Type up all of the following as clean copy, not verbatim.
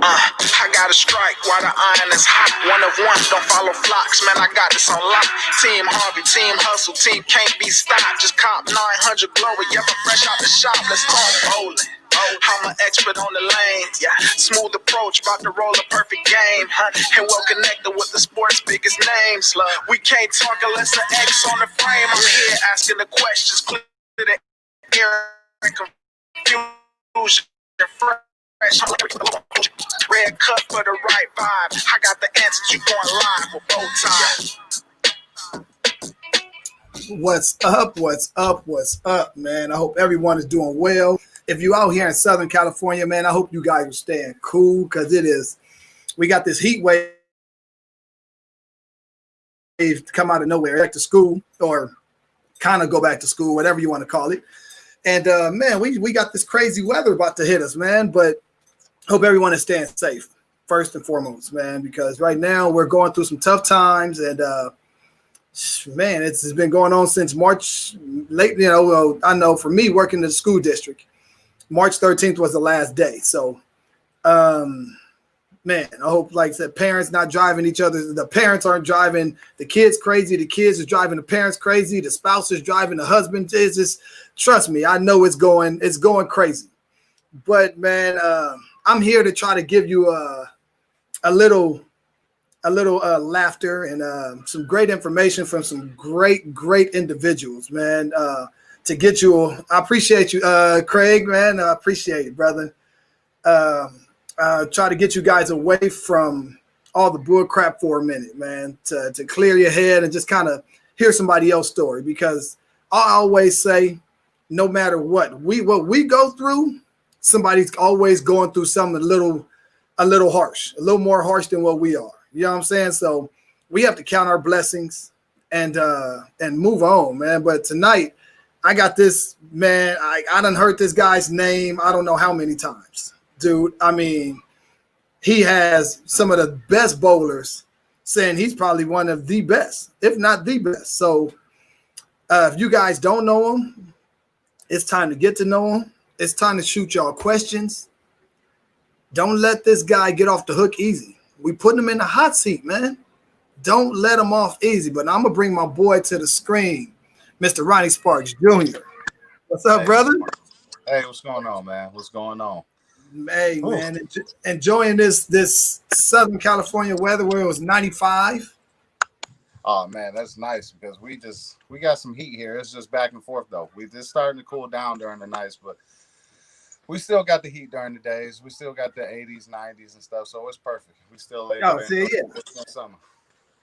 I got a strike while the iron is hot. One of one, don't follow flocks. Man, I got this on lock. Team Harvey, team hustle, team can't be stopped. Just cop 900 glory, yeah, fresh out the shop. Let's talk bowling. I'm an expert on the lane, yeah. Smooth approach, about to roll a perfect game, huh? And well connected with the sport's biggest names. We can't talk unless the X on the frame. I'm here asking the questions, clear the air and confusion. Fresh, red cut for the right vibe. I got the answers, you going live with Bowtie. What's up? What's up? What's up, man? I hope everyone is doing well. If you're out here in Southern California, man, I hope you guys are staying cool because we got this heat wave to come out of nowhere, back to school or kind of go back to school, whatever you want to call it. And man, we got this crazy weather about to hit us, man. But hope everyone is staying safe first and foremost, man, because right now we're going through some tough times. And man, it's been going on since March late. You know, I know for me working in the school district, March 13th was the last day. So, man, I hope, like I said, parents not driving each other. The parents aren't driving the kids crazy. The kids are driving the parents crazy. The spouse is driving the husband. It's just, trust me, I know it's going crazy. But man, I'm here to try to give you a little laughter and some great information from some great individuals, man. To get you, I appreciate you, Craig, man. I appreciate it, brother. Try to get you guys away from all the bull crap for a minute, man, to clear your head and just kind of hear somebody else's story. Because I always say, no matter what we go through, somebody's always going through something a little harsh, a little more harsh than what we are. You know what I'm saying? So we have to count our blessings and move on, man. But tonight, I got this, man. I done heard this guy's name I don't know how many times. Dude, I mean, he has some of the best bowlers saying he's probably one of the best, if not the best. So if you guys don't know him, it's time to get to know him. It's time to shoot y'all questions. Don't let this guy get off the hook easy. We putting him in the hot seat, man. Don't let him off easy. But I'm going to bring my boy to the screen, Mr. Ronnie Sparks Jr. What's up, brother? Hey, what's going on, man? What's going on? Hey, man, enjoying this Southern California weather where it was 95. Oh man, that's nice because we got some heat here. It's just back and forth though. We just starting to cool down during the nights, but we still got the heat during the days. We still got the 80s, 90s and stuff, so it's perfect. We still summer.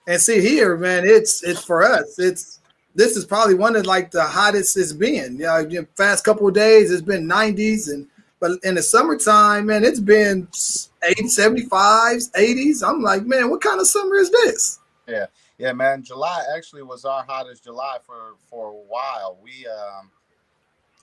And see here, man, it's for us. This is probably one of like the hottest it's been. You know, past couple of days it's been 90s but in the summertime, man, it's been 80s, 75s, 80s. I'm like, man, what kind of summer is this? Yeah, man. July actually was our hottest July for a while.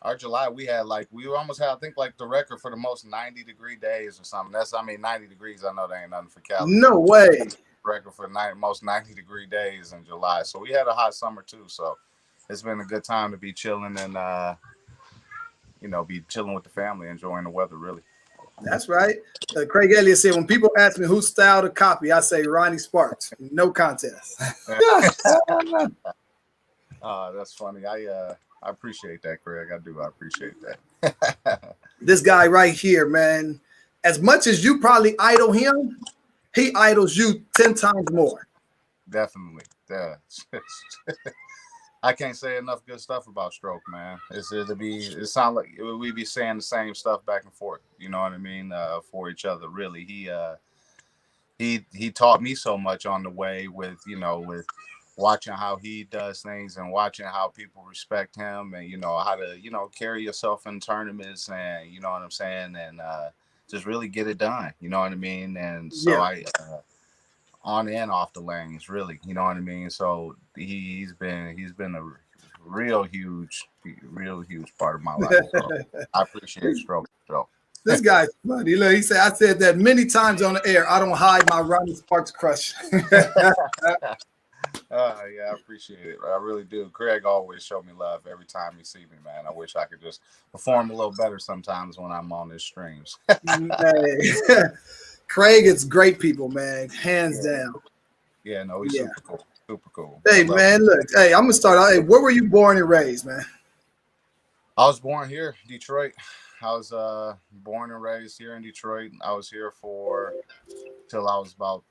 Our July we almost had, I think, like the record for the most 90-degree days or something. 90 degrees. I know that ain't nothing for California. No way. Record for most 90-degree days in July. So we had a hot summer too. So it's been a good time to be chilling and be chilling with the family, enjoying the weather, really. That's right. Craig Elliott said, when people ask me whose style to copy, I say Ronnie Sparks. No contest. That's funny. I appreciate that, Craig. I do. I appreciate that. This guy right here, man, as much as you probably idol him, he idols you 10 times more. Definitely. Yeah. I can't say enough good stuff about Stroke, man. It sounds like we be saying the same stuff back and forth. You know what I mean? For each other, really. He taught me so much on the way with watching how he does things and watching how people respect him and how to carry yourself in tournaments and you know what I'm saying and just really get it done. You know what I mean? And so I. On and off the lanes, really, you know what I mean. So he's been a real huge part of my life. So I appreciate Stroke. This guy's funny. Look, he said, I said that many times on the air. I don't hide my Ronnie Sparks crush. Yeah, I appreciate it. I really do. Craig always show me love every time he see me, man. I wish I could just perform a little better sometimes when I'm on his streams. Hey. Craig, it's great people, man. Hands Yeah. down. Yeah, no, he's Yeah. super cool. Super cool. I Hey, love him. man, look. Hey, I'm gonna start out. Hey, where were you born and raised, man? I was born here, Detroit. I was born and raised here in Detroit. I was here for till I was about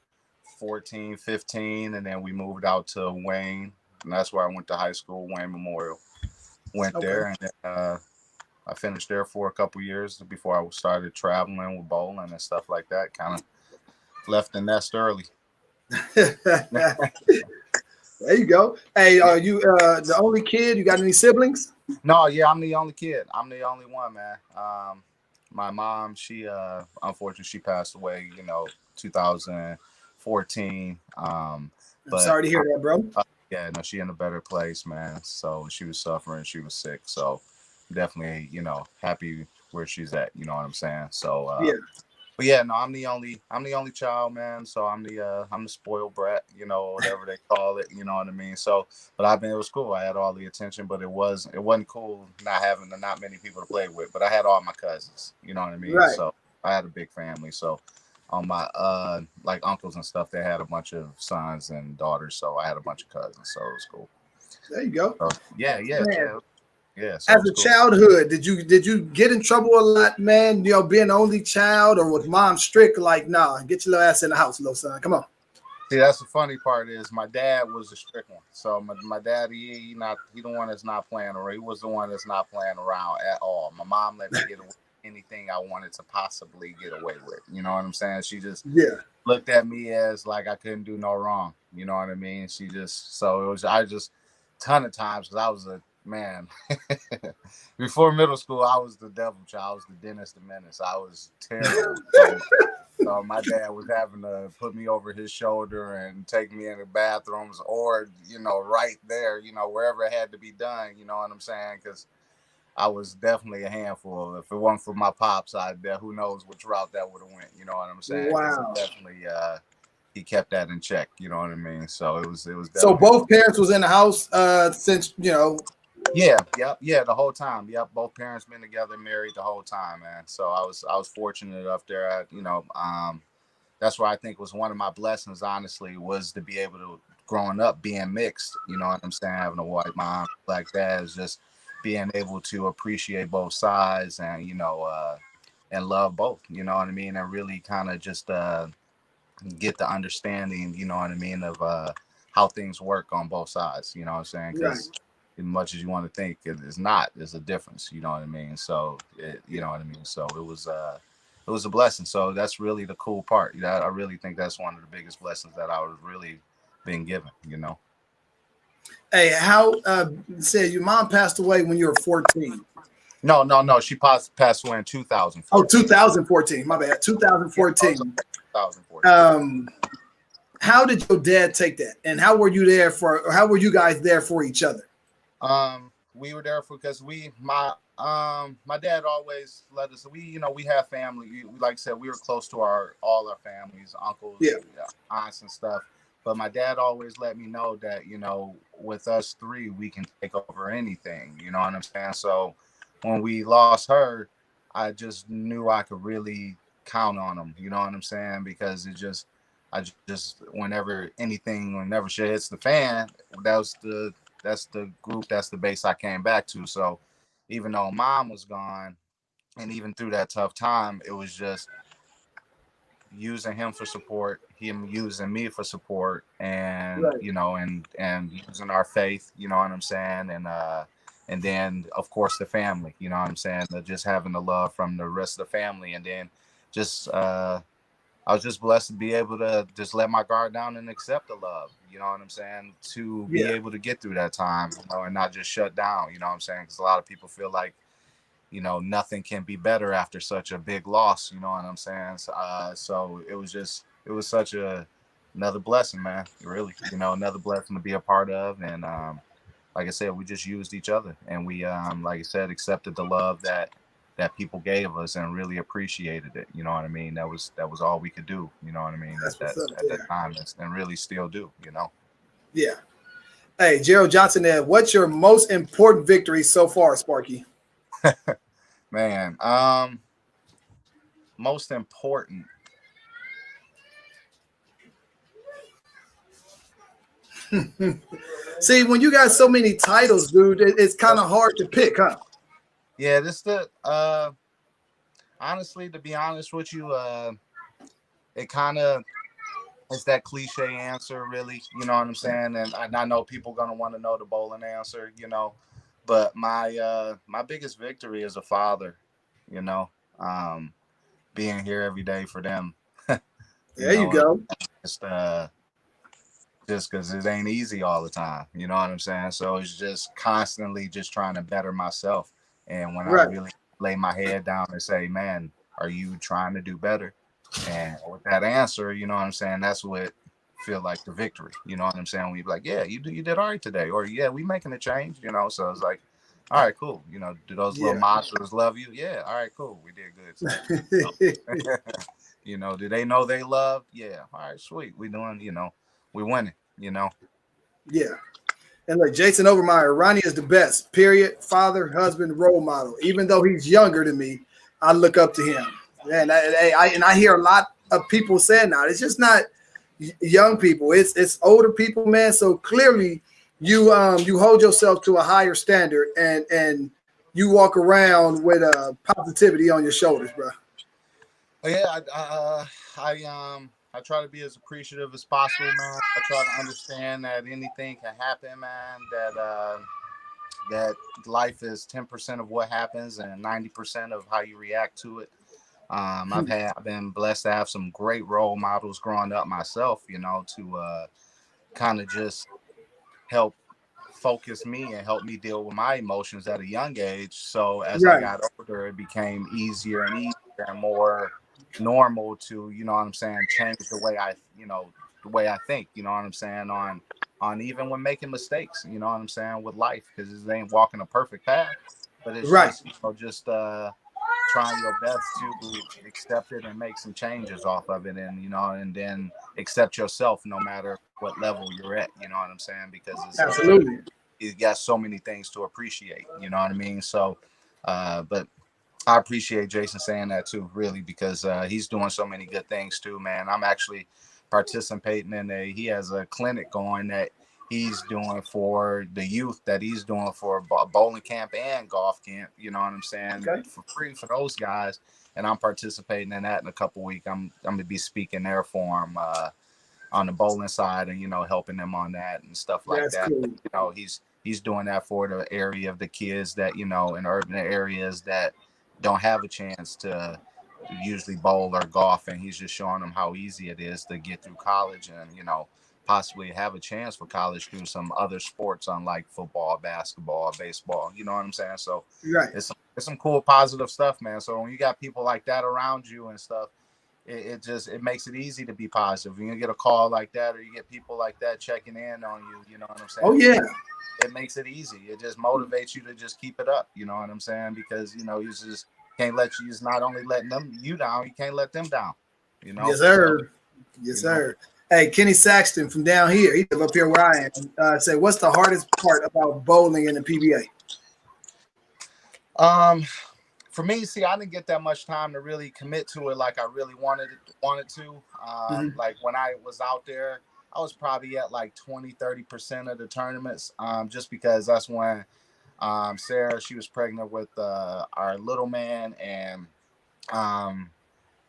14, 15, and then we moved out to Wayne, and that's where I went to high school, Wayne Memorial. Went Okay. there, and then I finished there for a couple years before I started traveling with bowling and stuff like that. Kind of left the nest early. There you go. Hey, are you the only kid? You got any siblings? No, yeah, I'm the only kid. I'm the only one, man. My mom, she unfortunately she passed away, 2014. I'm But sorry to hear that, bro. yeah, no, she in a better place, man. So she was suffering, she was sick. So definitely, happy where she's at. You know what I'm saying? So Yeah. but yeah, no, I'm the only child, man. So I'm the spoiled brat, whatever they call it, you know what I mean? So but it was cool. I had all the attention, but it wasn't cool not having not many people to play with. But I had all my cousins, you know what I mean? Right. So I had a big family. So on my like uncles and stuff, they had a bunch of sons and daughters. So I had a bunch of cousins. So it was cool. There you go. So yeah, yeah, Man, yeah. Yeah, so it as was a cool. childhood, did you get in trouble a lot, man? Being the only child, or was mom strict? Like, nah, get your little ass in the house, little son. Come on. See, that's the funny part is my dad was a strict one. So my dad, he the one that's not playing around. He was the one that's not playing around at all. My mom let me get away with anything I wanted to possibly get away with. You know what I'm saying? She just Yeah. looked at me as like I couldn't do no wrong. You know what I mean? So it was I just ton of times because I was a man. Before middle school, I was the devil child. I was the Dennis the Menace. I was terrible. So my dad was having to put me over his shoulder and take me in the bathrooms or, right there, wherever it had to be done, you know what I'm saying? Because I was definitely a handful. If it wasn't for my pops, who knows which route that would have went, you know what I'm saying? Because Wow. definitely he kept that in check, you know what I mean? So it was So definitely. both parents was in the house since Yeah, yep, yeah, the whole time. Yep, both parents been together, married the whole time, man. So I was fortunate enough there. That's why I think was one of my blessings, honestly, was to be able to growing up being mixed. You know what I'm saying? Having a white mom, black dad, is just being able to appreciate both sides and and love both. You know what I mean? And really kind of just get the understanding. You know what I mean of how things work on both sides. You know what I'm saying? right. Because as much as you want to think, it's not. There's a difference. You know what I mean? So you know what I mean. So it was a blessing. So that's really the cool part. I really think that's one of the biggest blessings that I was really been given. Hey, how said your mom passed away when you were 14? No, no, no. She passed away in 2014. Oh, 2014. My bad. Yeah, 2014. 2014. How did your dad take that? And how were you you guys there for each other? We were there because my dad always let us. We have family. Like I said, we were close to all our families, uncles, Yeah. aunts, and stuff. But my dad always let me know that with us three, we can take over anything. You know what I'm saying? So when we lost her, I just knew I could really count on him. You know what I'm saying? Because I just whenever shit hits the fan, that's the group, that's the base I came back to. So even though mom was gone, and even through that tough time, it was just using him for support, him using me for support, and Right. and using our faith, you know what I'm saying, and then of course the family, you know what I'm saying, just having the love from the rest of the family, and then just I was just blessed to be able to just let my guard down and accept the love, you know what I'm saying, to be Yeah. able to get through that time, and not just shut down, you know what I'm saying, because a lot of people feel like nothing can be better after such a big loss. You know what I'm saying? So it was such another blessing, man. Really, another blessing to be a part of. And like I said, we just used each other, and we, like I said, accepted the love that people gave us and really appreciated it. You know what I mean? That was all we could do. You know what I mean? That's what's up At that there. time, and really still do. Yeah. Hey, Gerald Johnson, there. What's your most important victory so far, Sparky? Man, most important. See, when you got so many titles, dude, it's kind of hard to pick, huh? Yeah, this the honestly, to be honest with you, it kind of it's that cliche answer, really. You know what I'm saying? And I know people gonna want to know the bowling answer, but my biggest victory as a father, you know, um, being here every day for them, There you go. just just because it ain't easy all the time. You know what I'm saying? So it's just constantly just trying to better myself. And when I Right. really lay my head down and say, man, are you trying to do better? And with that answer, you know what I'm saying? That's what feel like the victory. You know what I'm saying? We be like, yeah, you did all right today. Or yeah, we making a change, So it's like, all right, cool. Do those little Yeah. monsters love you? Yeah, all right, cool. We did good today. Do they know they love? Yeah. All right, sweet. We doing, we winning, Yeah. And look, Jason Overmeyer, Ronnie is the best, period. Father, husband, role model. Even though he's younger than me, I look up to him. And I hear a lot of people saying that. It's just not young people. It's older people, man. So clearly you hold yourself to a higher standard and you walk around with positivity on your shoulders, bro. Yeah, I try to be as appreciative as possible, man. I try to understand that anything can happen, man. That life is 10% of what happens and 90% of how you react to it. I've been blessed to have some great role models growing up myself, to kind of just help focus me and help me deal with my emotions at a young age. So as I Right. got older, it became easier and easier and more normal to, you know what I'm saying, change the way I think, you know what I'm saying, on even when making mistakes, you know what I'm saying, with life, because it ain't walking a perfect path, but it's Right. just, trying your best to accept it and make some changes off of it, and then accept yourself no matter what level you're at, you know what I'm saying, because Absolutely. it's got so many things to appreciate, you know what I mean. So but I appreciate Jason saying that too, really, because he's doing so many good things too, man. I'm actually participating he has a clinic going that he's doing for the youth, that he's doing for bowling camp and golf camp, you know what I'm saying, Okay. for free for those guys. And I'm participating in that in a couple weeks. I'm going to be speaking there for him on the bowling side, and helping them on that and stuff like That's that. cool. But, he's doing that for the area of the kids that in urban areas that don't have a chance to usually bowl or golf, and he's just showing them how easy it is to get through college and possibly have a chance for college through some other sports, unlike football, basketball, baseball, you know what I'm saying? So Right. it's some cool positive stuff, man. So when you got people like that around you and stuff, it makes it easy to be positive. When you get a call like that, or you get people like that checking in on you, you know what I'm saying? Oh yeah. It makes it easy. It just motivates you to just keep it up, you know what I'm saying? Because you just can't let you. It's not only letting you down, you can't let them down, Yes, sir. So, Yes, sir. Hey, Kenny Saxton from down here. He lives up here where I am. Say, what's the hardest part about bowling in the PBA? For me, see, I didn't get that much time to really commit to it like I really wanted to. Like when I was out there, I was probably at like 20-30% of the tournaments, just because that's when Sarah, she was pregnant with our little man, and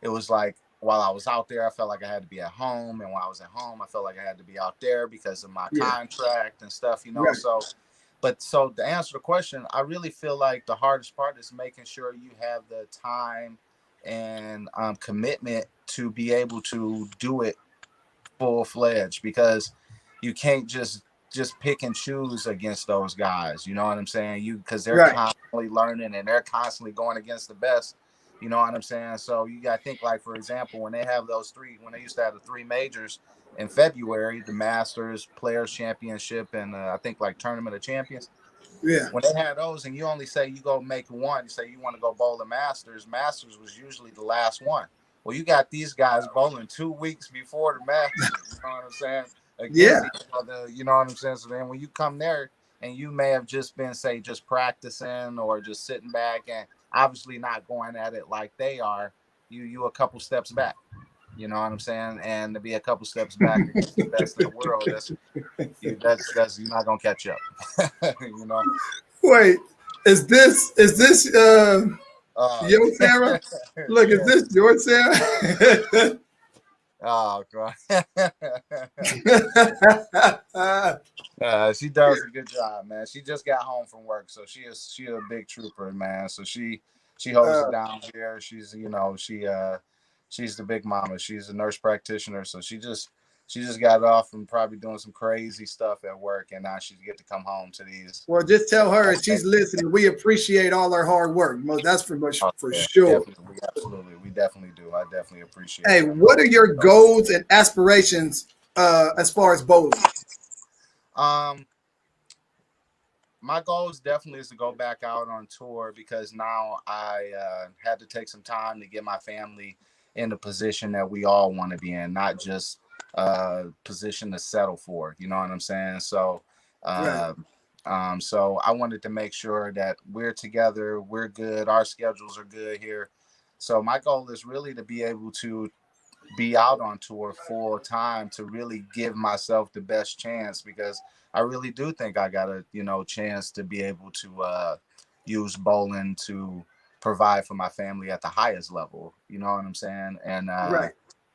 it was like while I was out there, I felt like I had to be at home, and while I was at home, I felt like I had to be out there because of my Yeah. contract and stuff, Right. So to answer the question, I really feel like the hardest part is making sure you have the time and commitment to be able to do it full fledged, because you can't just pick and choose against those guys. You know what I'm saying? Because they're Right. constantly learning and they're constantly going against the best. You know what I'm saying? So you got to think, like, for example, when they used to have the three majors in February, the Masters, Players Championship, and I think like Tournament of Champions. Yeah. When they had those, and you only say you go make one, you say you want to go bowl the Masters. Masters was usually the last one. Well, you got these guys bowling 2 weeks before the Masters. You know what I'm saying? against each other. You know what I'm saying? So then when you come there and you may have just been, say, just practicing or just sitting back and obviously not going at it like they are, you a couple steps back. You know what I'm saying? And to be a couple steps back against the best in the world, that's you're not gonna catch up. You know. Wait, is this Uh, your Sarah? Look, is yeah. this your Sarah? Oh God. She does a good job, man. She just got home from work, so she a big trooper, man. So she holds it down here. She's she's the big mama. She's a nurse practitioner, so she just got off from probably doing some crazy stuff at work, and now she get to come home to these. Well, just tell her she's listening. We appreciate all her hard work. That's for much for Yeah, sure. definitely, we definitely do. I definitely appreciate. Hey, That. what are your goals and aspirations as far as bowling? My goal is definitely is to go back out on tour because now I had to take some time to get my family in the position that we all want to be in, not just position to settle for. You know what I'm saying? So, Right. so I wanted to make sure that we're together, we're good, our schedules are good here. So my goal is really to be able to be out on tour full time to really give myself the best chance because I really do think I got a chance to be able to use bowling to provide for my family at the highest level. You know what I'm saying? Right.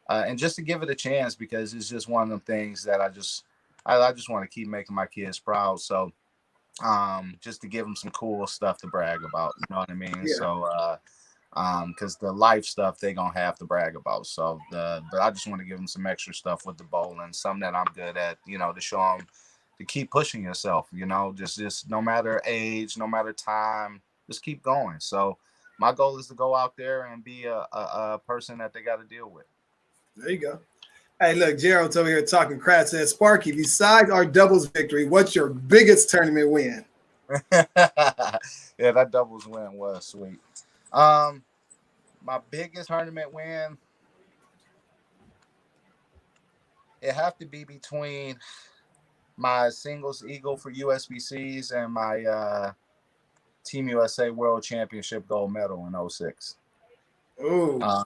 And just to give it a chance because it's just one of them things that I just want to keep making my kids proud. So just to give them some cool stuff to brag about. You know what I mean? Yeah. So because the life stuff they gonna have to brag about. So but I just want to give them some extra stuff with the bowling, something that I'm good at, to show them to keep pushing yourself, just no matter age, no matter time, just keep going. So my goal is to go out there and be a person that they got to deal with. There you go. Hey, look, Gerald's over here talking crap. Says Sparky, besides our doubles victory, what's your biggest tournament win? Yeah, that doubles win was sweet. My biggest tournament win, it have to be between my singles eagle for USBCs and my Team USA World Championship gold medal in 06. Oh, Um,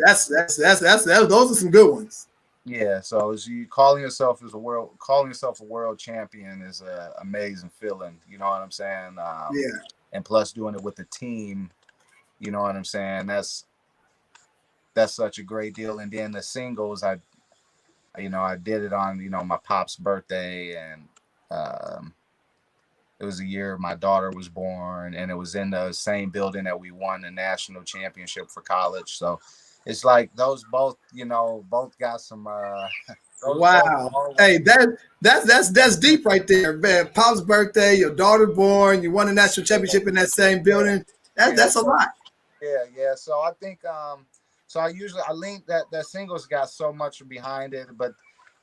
that's those are some good ones. yeah, so as you calling yourself a world champion is an amazing feeling. You know what I'm saying? Yeah. And plus doing it with the team, you know what I'm saying? That's such a great deal. And then the singles, I did it on my pop's birthday, and it was a year my daughter was born, and it was in the same building that we won the national championship for college. So it's like those both got some those both Wow. always. Hey, that's deep right there, man. Pop's birthday, your daughter born, you won a national championship in that same building. Yeah, That's a so lot. yeah. So I think so I link that singles got so much behind it, but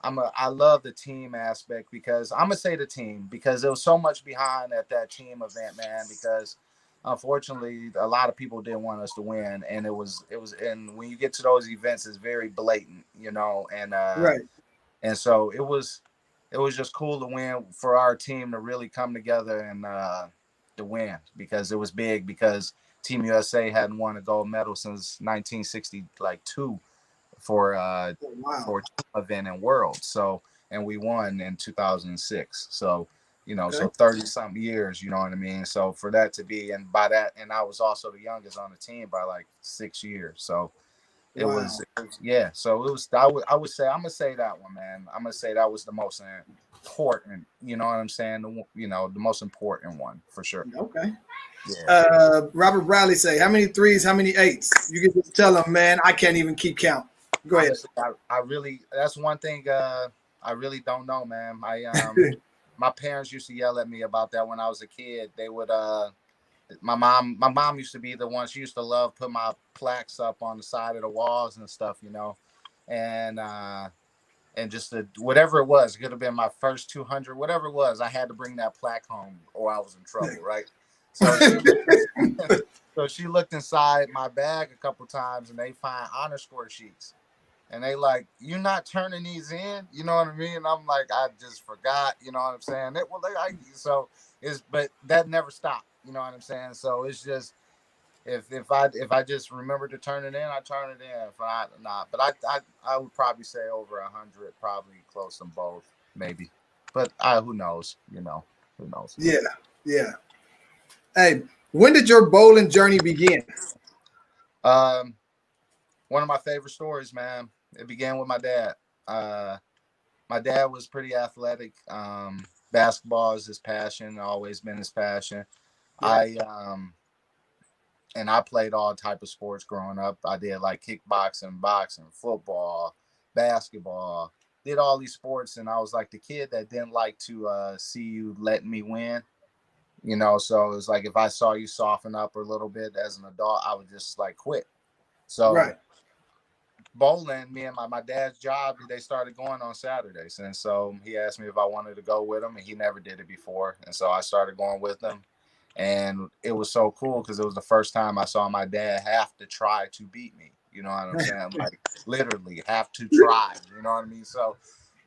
I love the team aspect because I'm gonna say the team because there was so much behind that team event, man. Because unfortunately, a lot of people didn't want us to win, and it was and when you get to those events, it's very blatant, Right. and so it was just cool to win for our team to really come together and to win because it was big because Team USA hadn't won a gold medal since 1962 for Oh, wow. for team event in world. So and we won in 2006. So Okay. so 30 something years, you know what I mean? So for that to be and by that and I was also the youngest on the team by like 6 years. So Wow. yeah. So it was I would say I'm gonna say that one, man. I'm gonna say that was the most important. You know what I'm saying? The most important one for sure. Okay. Yeah. Robert Bradley say, how many threes, how many eights? You can just tell him, man, I can't even keep count. Go ahead. Honestly, I really that's one thing I really don't know, man. My parents used to yell at me about that when I was a kid. They would my mom used to be the one. She used to love put my plaques up on the side of the walls and stuff, and just whatever it was, it could have been my first 200, whatever it was. I had to bring that plaque home, or I was in trouble, right? So so she looked inside my bag a couple times, and they find honor score sheets, And they like, "You not turning these in?" You know what I mean? And I'm like, "I just forgot." You know what I'm saying? It well, so it's, but that never stopped. You know what I'm saying? So it's just, if I just remember to turn it in, I turn it in. If not, but I would probably say over 100, probably close to both, maybe. But who knows? Who knows? Yeah, yeah. Hey, when did your bowling journey begin? Um, One of my favorite stories, man. It began with my dad. Uh, my dad was pretty athletic. Basketball is his passion, always been his passion. Yeah, I played all type of sports growing up. I did like kickboxing, boxing, football, basketball. Did all these sports, and I was like the kid that didn't like to see you letting me win. So it was like if I saw you soften up a little bit as an adult, I would just like quit. So right. bowling, me and my dad's job, they started going on Saturdays, and so he asked me if I wanted to go with him, and he never did it before, and so I started going with him. And it was so cool because it was the first time I saw my dad have to try to beat me. You know what I'm saying? Like literally have to try. You know what I mean? So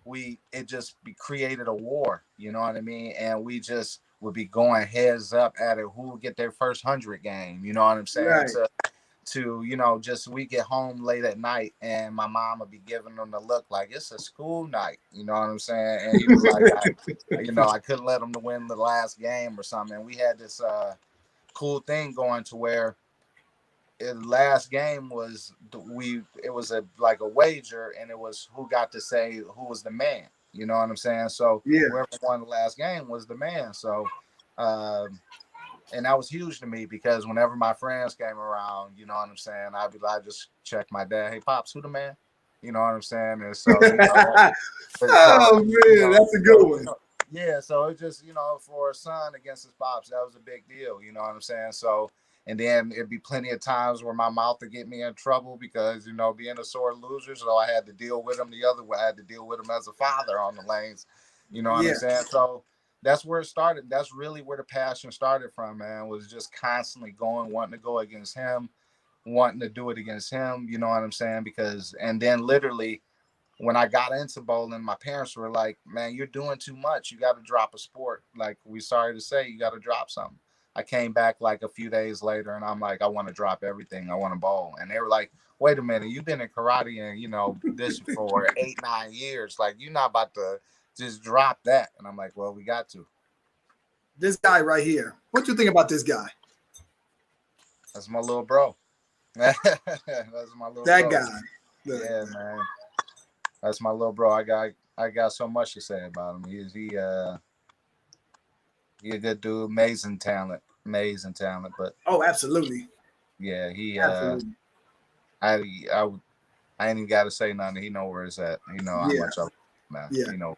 it just created a war. You know what I mean? And we just would be going heads up at it. Who would get their first 100 game? You know what I'm saying? Right. To just we get home late at night and my mom would be giving them the look like it's a school night. You know what I'm saying? And he was like, I couldn't let them to win the last game or something. And we had this cool thing going to where the last game was it was a like a wager, and it was who got to say who was the man. You know what I'm saying? So Yeah. whoever won the last game was the man. So and that was huge to me because whenever my friends came around, you know what I'm saying, I just check my dad, hey pops, who the man? You know what I'm saying? And so so Oh man, that's a good one. yeah, so it just for a son against his pops, that was a big deal. You know what I'm saying? So and then it'd be plenty of times where my mouth would get me in trouble because being a sore loser, so I had to deal with him the other way. I had to deal with him as a father on the lanes. You know what I'm Yeah, saying? So that's where it started. That's really where the passion started from, man. Was just constantly going, wanting to go against him, wanting to do it against him. You know what I'm saying? Because and then literally when I got into bowling, my parents were like, "Man, you're doing too much. You got to drop a sport. Like, we sorry to say, you got to drop something." I came back like a few days later, and I'm like, "I want to drop everything. I want to bowl." And they were like, "Wait a minute, you've been in karate and this for 8-9 years. Like, you're not about to just drop that." And I'm like, "Well, we got to." this guy right here. What you think about this guy? That's my little bro. That's my little That bro. guy. Yeah, man. That's my little bro. I got so much to say about him. He a good dude, amazing talent. But Oh, absolutely, yeah, he absolutely. I I I ain't even got to say nothing. He know where it's at. He know how Yeah, much I love him, man. yeah. He know.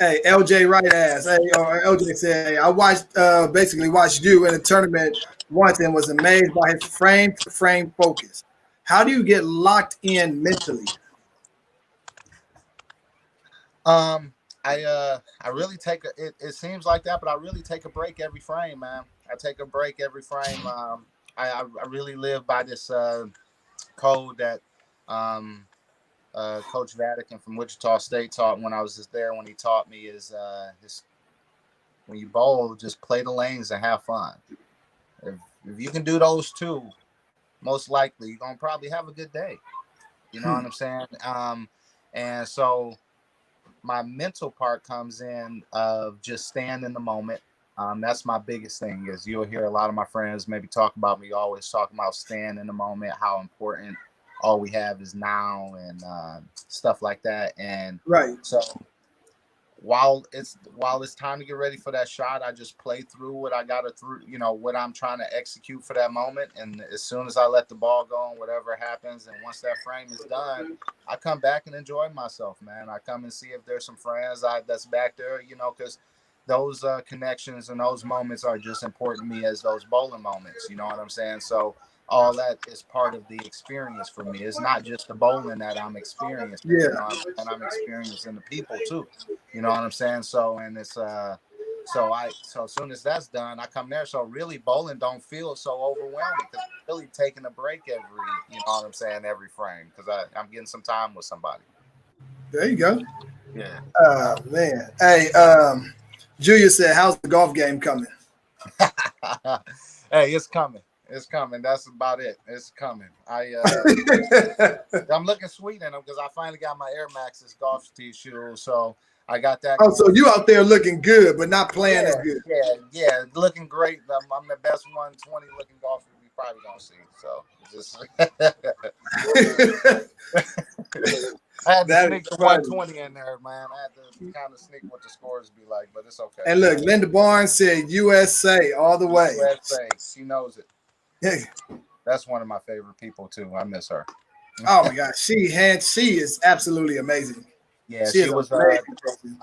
Hey, LJ right ass. Hey, or LJ said, hey, I watched basically watched you in a tournament once and was amazed by his frame to frame focus. How do you get locked in mentally? Um, I really take it seems like that, but I really take a break every frame, man. I take a break every frame. I really live by this code that um Coach Vatican from Wichita State taught when I was just there. When he taught me is his when you bowl, just play the lanes and have fun. If if you can do those two, most likely you're gonna probably have a good day. You know what I'm saying? And so my mental part comes in of just staying in the moment. That's my biggest thing. Is you'll hear a lot of my friends maybe talk about me, always talking about staying in the moment, how important all we have is now, and stuff like that. And Right. so while it's time to get ready for that shot, I just play through what I got to through, what I'm trying to execute for that moment. And as soon as I let the ball go and whatever happens, and once that frame is done, I come back and enjoy myself, man. I come and see if there's some friends that's back there, because those connections and those moments are just important to me as those bowling moments. You know what I'm saying? So all that is part of the experience for me. It's not just the bowling that I'm experiencing, Yeah. and I'm experiencing the people too. You know what I'm saying? So, and it's So as soon as that's done, I come there. So really, bowling don't feel so overwhelming because I'm really taking a break every frame because I'm getting some time with somebody. There you go. Yeah. Oh man. Hey, Julia said, "How's the golf game coming?" Hey, it's coming. It's coming. That's about it. It's coming. I'm looking sweet in them because I finally got my Air Maxes golf tee shoes. So I got that. Oh, so you out there looking good, but not playing as good. Yeah, looking great. I'm the best 120 looking golfer you probably gonna see. So just I had to sneak the 120 in there, man. I had to kind of sneak what the scores be like, but it's okay. And look, Linda Barnes said USA all the way. USA, she knows it. Hey. That's one of my favorite people too. I miss her. Oh my gosh, she is absolutely amazing. Yeah, she was. I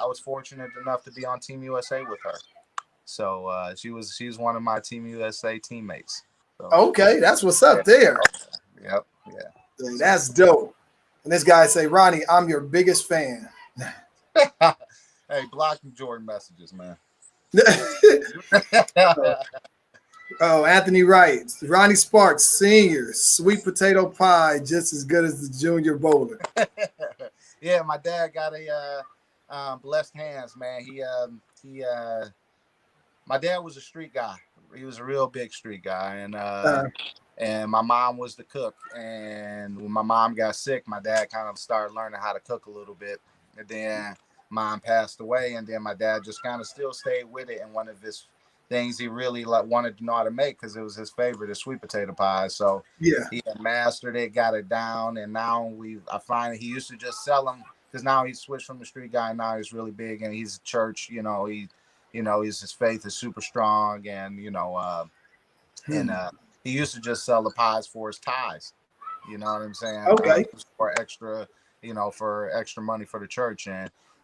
was fortunate enough to be on Team USA with her, so she's one of my Team USA teammates. So. Okay, that's what's up there. Yep. Yeah. That's dope. And this guy say, Ronnie, I'm your biggest fan. Hey, block Jordan messages, man. Oh, Anthony Wright, Ronnie Sparks Sr., sweet potato pie, just as good as the junior bowler. Yeah, my dad got a blessed hands, man. My dad was a street guy. He was a real big street guy, and my mom was the cook. And when my mom got sick, my dad kind of started learning how to cook a little bit. And then mom passed away, and then my dad just kind of still stayed with it. And one of his things he really wanted to know how to make, because it was his favorite, is sweet potato pie. So yeah, he had mastered it, got it down, and now I find he used to just sell them, because now he's switched from the street guy. Now he's really big, and he's a church. His faith is super strong, and he used to just sell the pies for his ties. You know what I'm saying? Okay. For extra money for the church.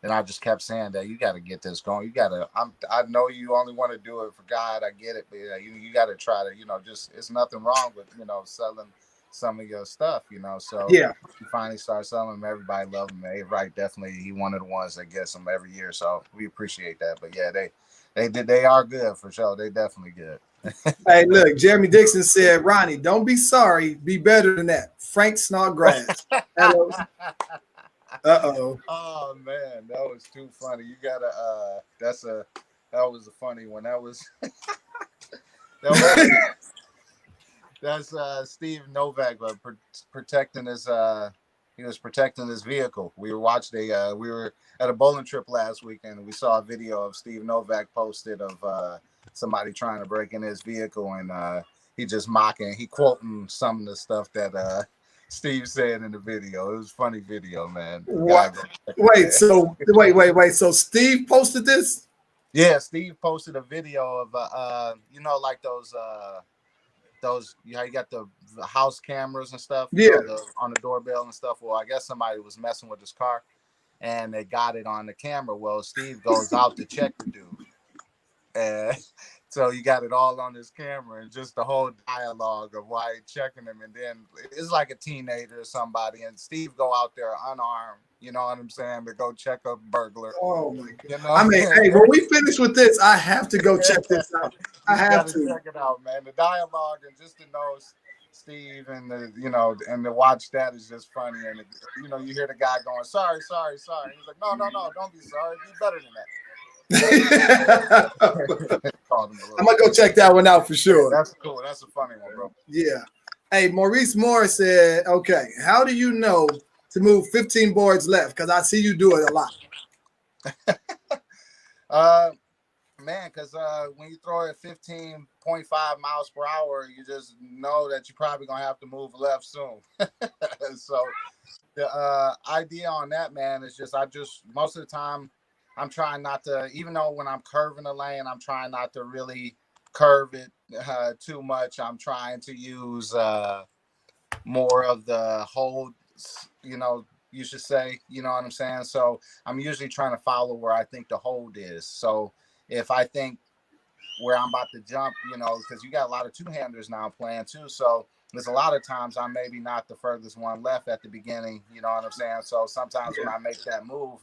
And I just kept saying that you got to get this going. You got to. I know you only want to do it for God. I get it, but you got to try to. Just it's nothing wrong with selling some of your stuff. So yeah, you finally start selling them. Everybody loved them. Hey, right, definitely. He one of the ones that gets them every year. So we appreciate that. But yeah, they are good for sure. They definitely good. Hey, look, Jeremy Dixon said, Ronnie, don't be sorry. Be better than that. Frank Snodgrass. Hello. Uh-oh. Oh man, that was too funny. You gotta that was a funny one. That's Steve Novak protecting his he was protecting his vehicle. We were at a bowling trip last weekend, and we saw a video of Steve Novak posted of somebody trying to break in his vehicle, and he just he quoting some of the stuff that Steve said in the video. It was a funny video, man. What? Wait, so Steve posted this? Yeah, Steve posted a video of like those how you got the house cameras and stuff, on the doorbell and stuff. Well, I guess somebody was messing with his car and they got it on the camera. Well, Steve goes out to check the dude, and so you got it all on his camera, and just the whole dialogue of why he checking him. And then it's like a teenager or somebody, and Steve go out there unarmed, you know what I'm saying, to go check a burglar. Oh my God. I mean, hey, when we finish with this, I have to go check this out. I have to check it out, man. The dialogue, and just to know Steve, and and to watch that is just funny. And you hear the guy going, sorry. He's like, no, don't be sorry. Be better than that. I'm gonna go check that one out for sure. That's cool. That's a funny one, bro. Yeah. Hey, Maurice Moore said, okay, how do you know to move 15 boards left? Because I see you do it a lot. Man, because when you throw it 15.5 miles per hour, you just know that you're probably gonna have to move left soon. So the idea on that, man, is just most of the time I'm trying not to, even though when I'm curving the lane, I'm trying not to really curve it too much. I'm trying to use more of the hold, you should say, you know what I'm saying? So I'm usually trying to follow where I think the hold is. So if I think where I'm about to jump, because you got a lot of two-handers now playing too. So there's a lot of times I'm maybe not the furthest one left at the beginning, you know what I'm saying? So sometimes when I make that move,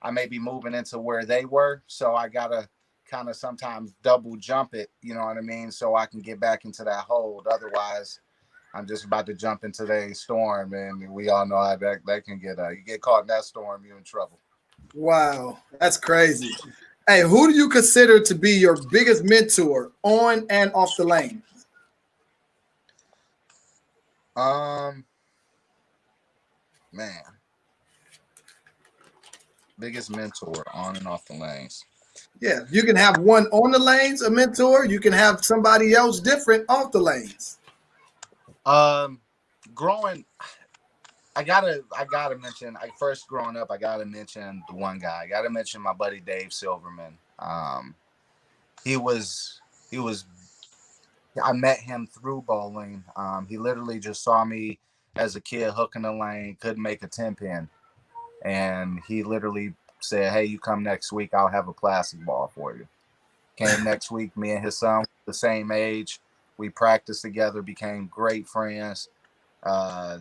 I may be moving into where they were. So I got to kind of sometimes double jump it, you know what I mean? So I can get back into that hold. Otherwise, I'm just about to jump into the storm, and we all know how that can get. You get caught in that storm, you're in trouble. Wow, that's crazy. Hey, who do you consider to be your biggest mentor on and off the lane? Man, biggest mentor on and off the lanes. Yeah, you can have one on the lanes, a mentor. You can have somebody else different off the lanes. Growing, I gotta mention. First growing up, I gotta mention the one guy. I gotta mention my buddy Dave Silverman. He was he was. I met him through bowling. He literally just saw me as a kid hooking the lane, couldn't make a 10-pin, and he literally said, "Hey, you come next week. I'll have a plastic ball for you." Came next week. Me and his son, the same age. We practiced together, became great friends. Uh,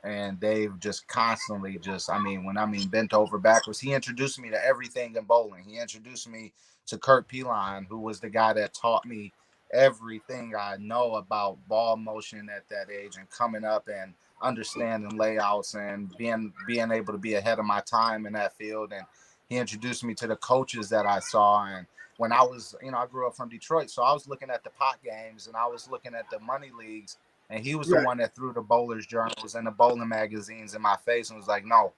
and Dave just constantly bent over backwards. He introduced me to everything in bowling. He introduced me to Kurt Peline, who was the guy that taught me everything I know about ball motion at that age and coming up and understanding layouts and being able to be ahead of my time in that field. And he introduced me to the coaches that I saw. And when I was, I grew up from Detroit, so I was looking at the pot games and I was looking at the money leagues. And he was the one that threw the bowlers journals and the bowling magazines in my face and was like, "No,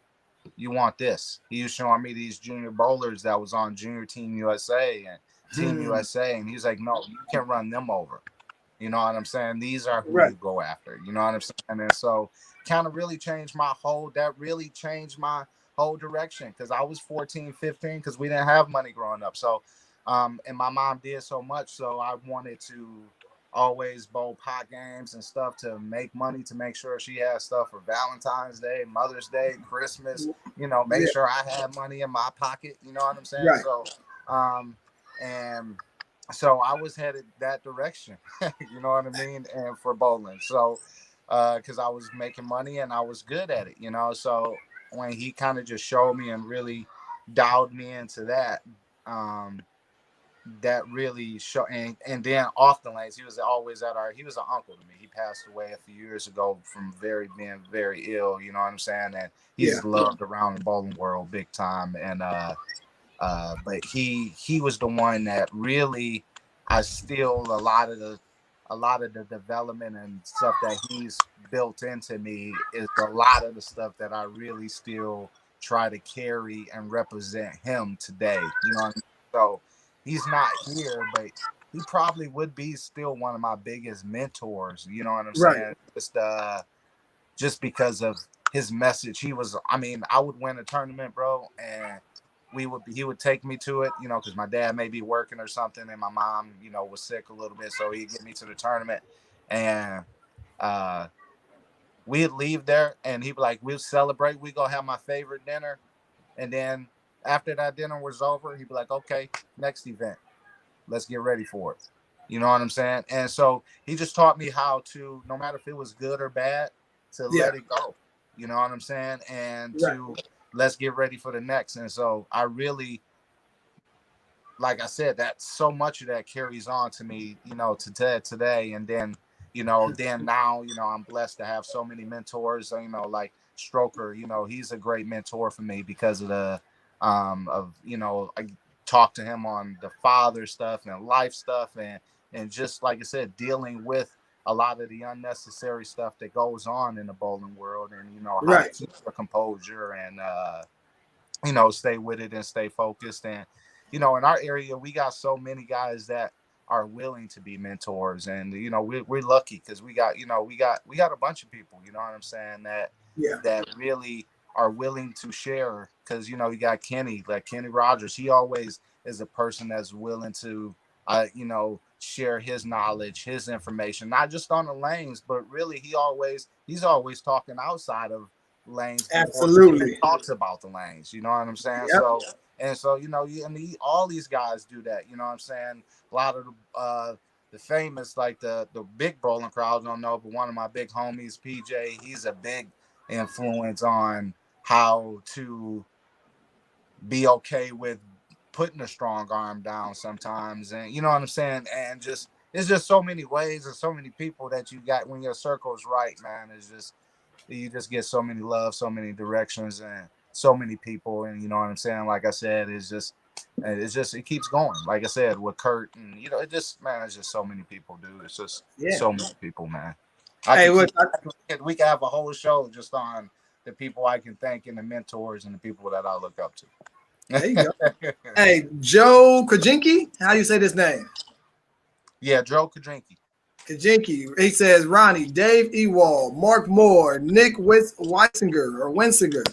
you want this." He was showing me these junior bowlers that was on Junior Team USA and Team USA. And he was like, "No, you can run them over." You know what I'm saying? These are who you go after. You know what I'm saying? And so kind of really changed that really changed my whole direction because I was 14, 15 because we didn't have money growing up. So, and my mom did so much. So I wanted to always bowl pot games and stuff to make money to make sure she had stuff for Valentine's Day, Mother's Day, Christmas, make sure I had money in my pocket, you know what I'm saying? Right. So and so I was headed that direction, you know what I mean? And for bowling. So because I was making money and I was good at it, so when he kind of just showed me and really dialed me into that, that really show and then off the lanes he was always he was an uncle to me. He passed away a few years ago from being very ill, you know what I'm saying? And he's loved around the bowling world big time. And but he was the one that really I still a lot of the development and stuff that he's built into me is a lot of the stuff that I really still try to carry and represent him today, you know what I mean? So he's not here, but he probably would be still one of my biggest mentors. You know what I'm saying? Just because of his message. I would win a tournament, bro, and he would take me to it, because my dad may be working or something, and my mom, was sick a little bit, so he'd get me to the tournament, and we'd leave there, and he'd be like, "We'll celebrate. We go have my favorite dinner." And then after that dinner was over, he'd be like, "Okay, next event. Let's get ready for it." You know what I'm saying? And so he just taught me how to, no matter if it was good or bad, to let it go. You know what I'm saying? And to let's get ready for the next. And so I really, like I said, that so much of that carries on to me, to today. And then, then now, I'm blessed to have so many mentors, like Stroker, he's a great mentor for me because of the, I talk to him on the father stuff and life stuff. And just like I said, dealing with a lot of the unnecessary stuff that goes on in the bowling world and, how to keep the composure and, stay with it and stay focused. And, in our area, we got so many guys that are willing to be mentors. And, we're lucky because we got a bunch of people, you know what I'm saying, that really are willing to share. Because, you got Kenny Rogers. He always is a person that's willing to, share his knowledge, his information, not just on the lanes, but really he's always talking outside of lanes. Absolutely. He talks about the lanes, you know what I'm saying? So, all these guys do that, you know what I'm saying? A lot of the famous, like the big bowling crowd don't know, but one of my big homies, PJ, he's a big influence on how to be okay with putting a strong arm down sometimes, and you know what I'm saying, and just it's just so many ways and so many people that you got when your circle is right, man. It's just you just get so many love, so many directions, and so many people, and you know what I'm saying. Like I said, it's just it keeps going. Like I said with Kurt, and you know, it just man, it's just so many people, dude. It's just Yeah. so many people, man. I Hey, could look, we could have a whole show just on the people I can thank and the mentors and the people that I look up to. there you go. Hey, Joe Kajinki, how you say this name? Yeah, Joe Kudrinky. Kajinki. He says Ronnie, Dave Ewald, Mark Moore, Nick Wensinger,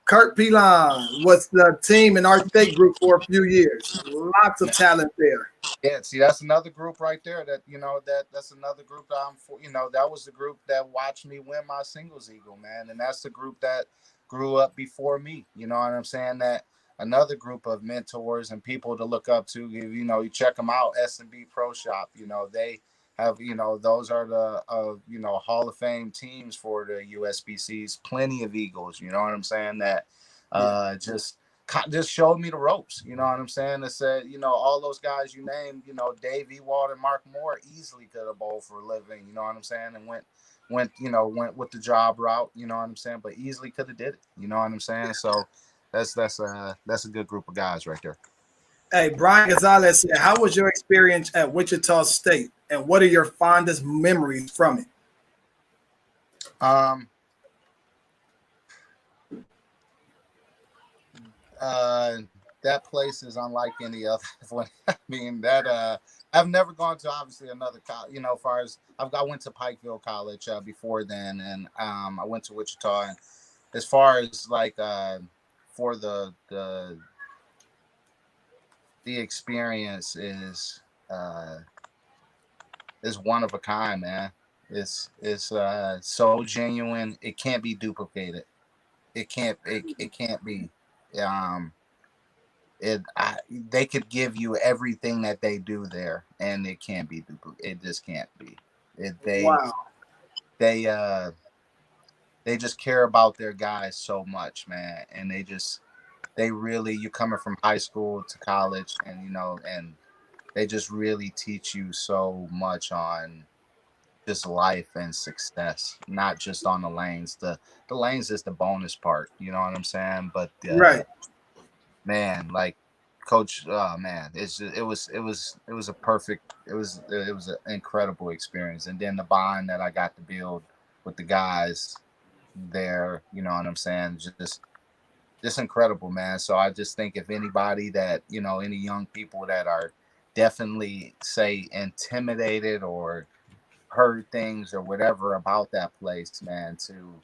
Kurt Pilon was the team in our state group for a few years. Lots of talent there. Yeah, see, that's another group right there. That that's another group that I'm for. That was the group that watched me win my singles eagle, man, and that's the group that grew up before me. You know what I'm saying? That another group of mentors and people to look up to. You check them out. S&B Pro Shop. They have. Those are the Hall of Fame teams for the USBCs. Plenty of eagles. You know what I'm saying? That just showed me the ropes. You know what I'm saying? It said, all those guys you named, Dave Ewald and Mark Moore easily could have bowled for a living. You know what I'm saying? And went with the job route. You know what I'm saying? But easily could have did it. You know what I'm saying? So that's a good group of guys right there. Hey, Brian Gonzalez said, how was your experience at Wichita State, and what are your fondest memories from it? That place is unlike any other. I mean that I've never gone to obviously another college. As far as I went to Pikeville College before then, and I went to Wichita. And as far as like for the experience is one of a kind, man. It's so genuine. It can't be duplicated. It can't be. Um, they could give you everything that they do there, and it can't be duplicated. It just can't be. Wow. They just care about their guys so much, man, and they really you coming from high school to college, and and they just really teach you so much on just life and success, not just on the lanes. The lanes is the bonus part, you know what I'm saying? But Right. man, like coach, oh man, it was a perfect, it was an incredible experience. And then the bond that I got to build with the guys there, you know what I'm saying? Just incredible, man. So I just think if anybody that, any young people that are definitely say intimidated or heard things or whatever about that place, man, to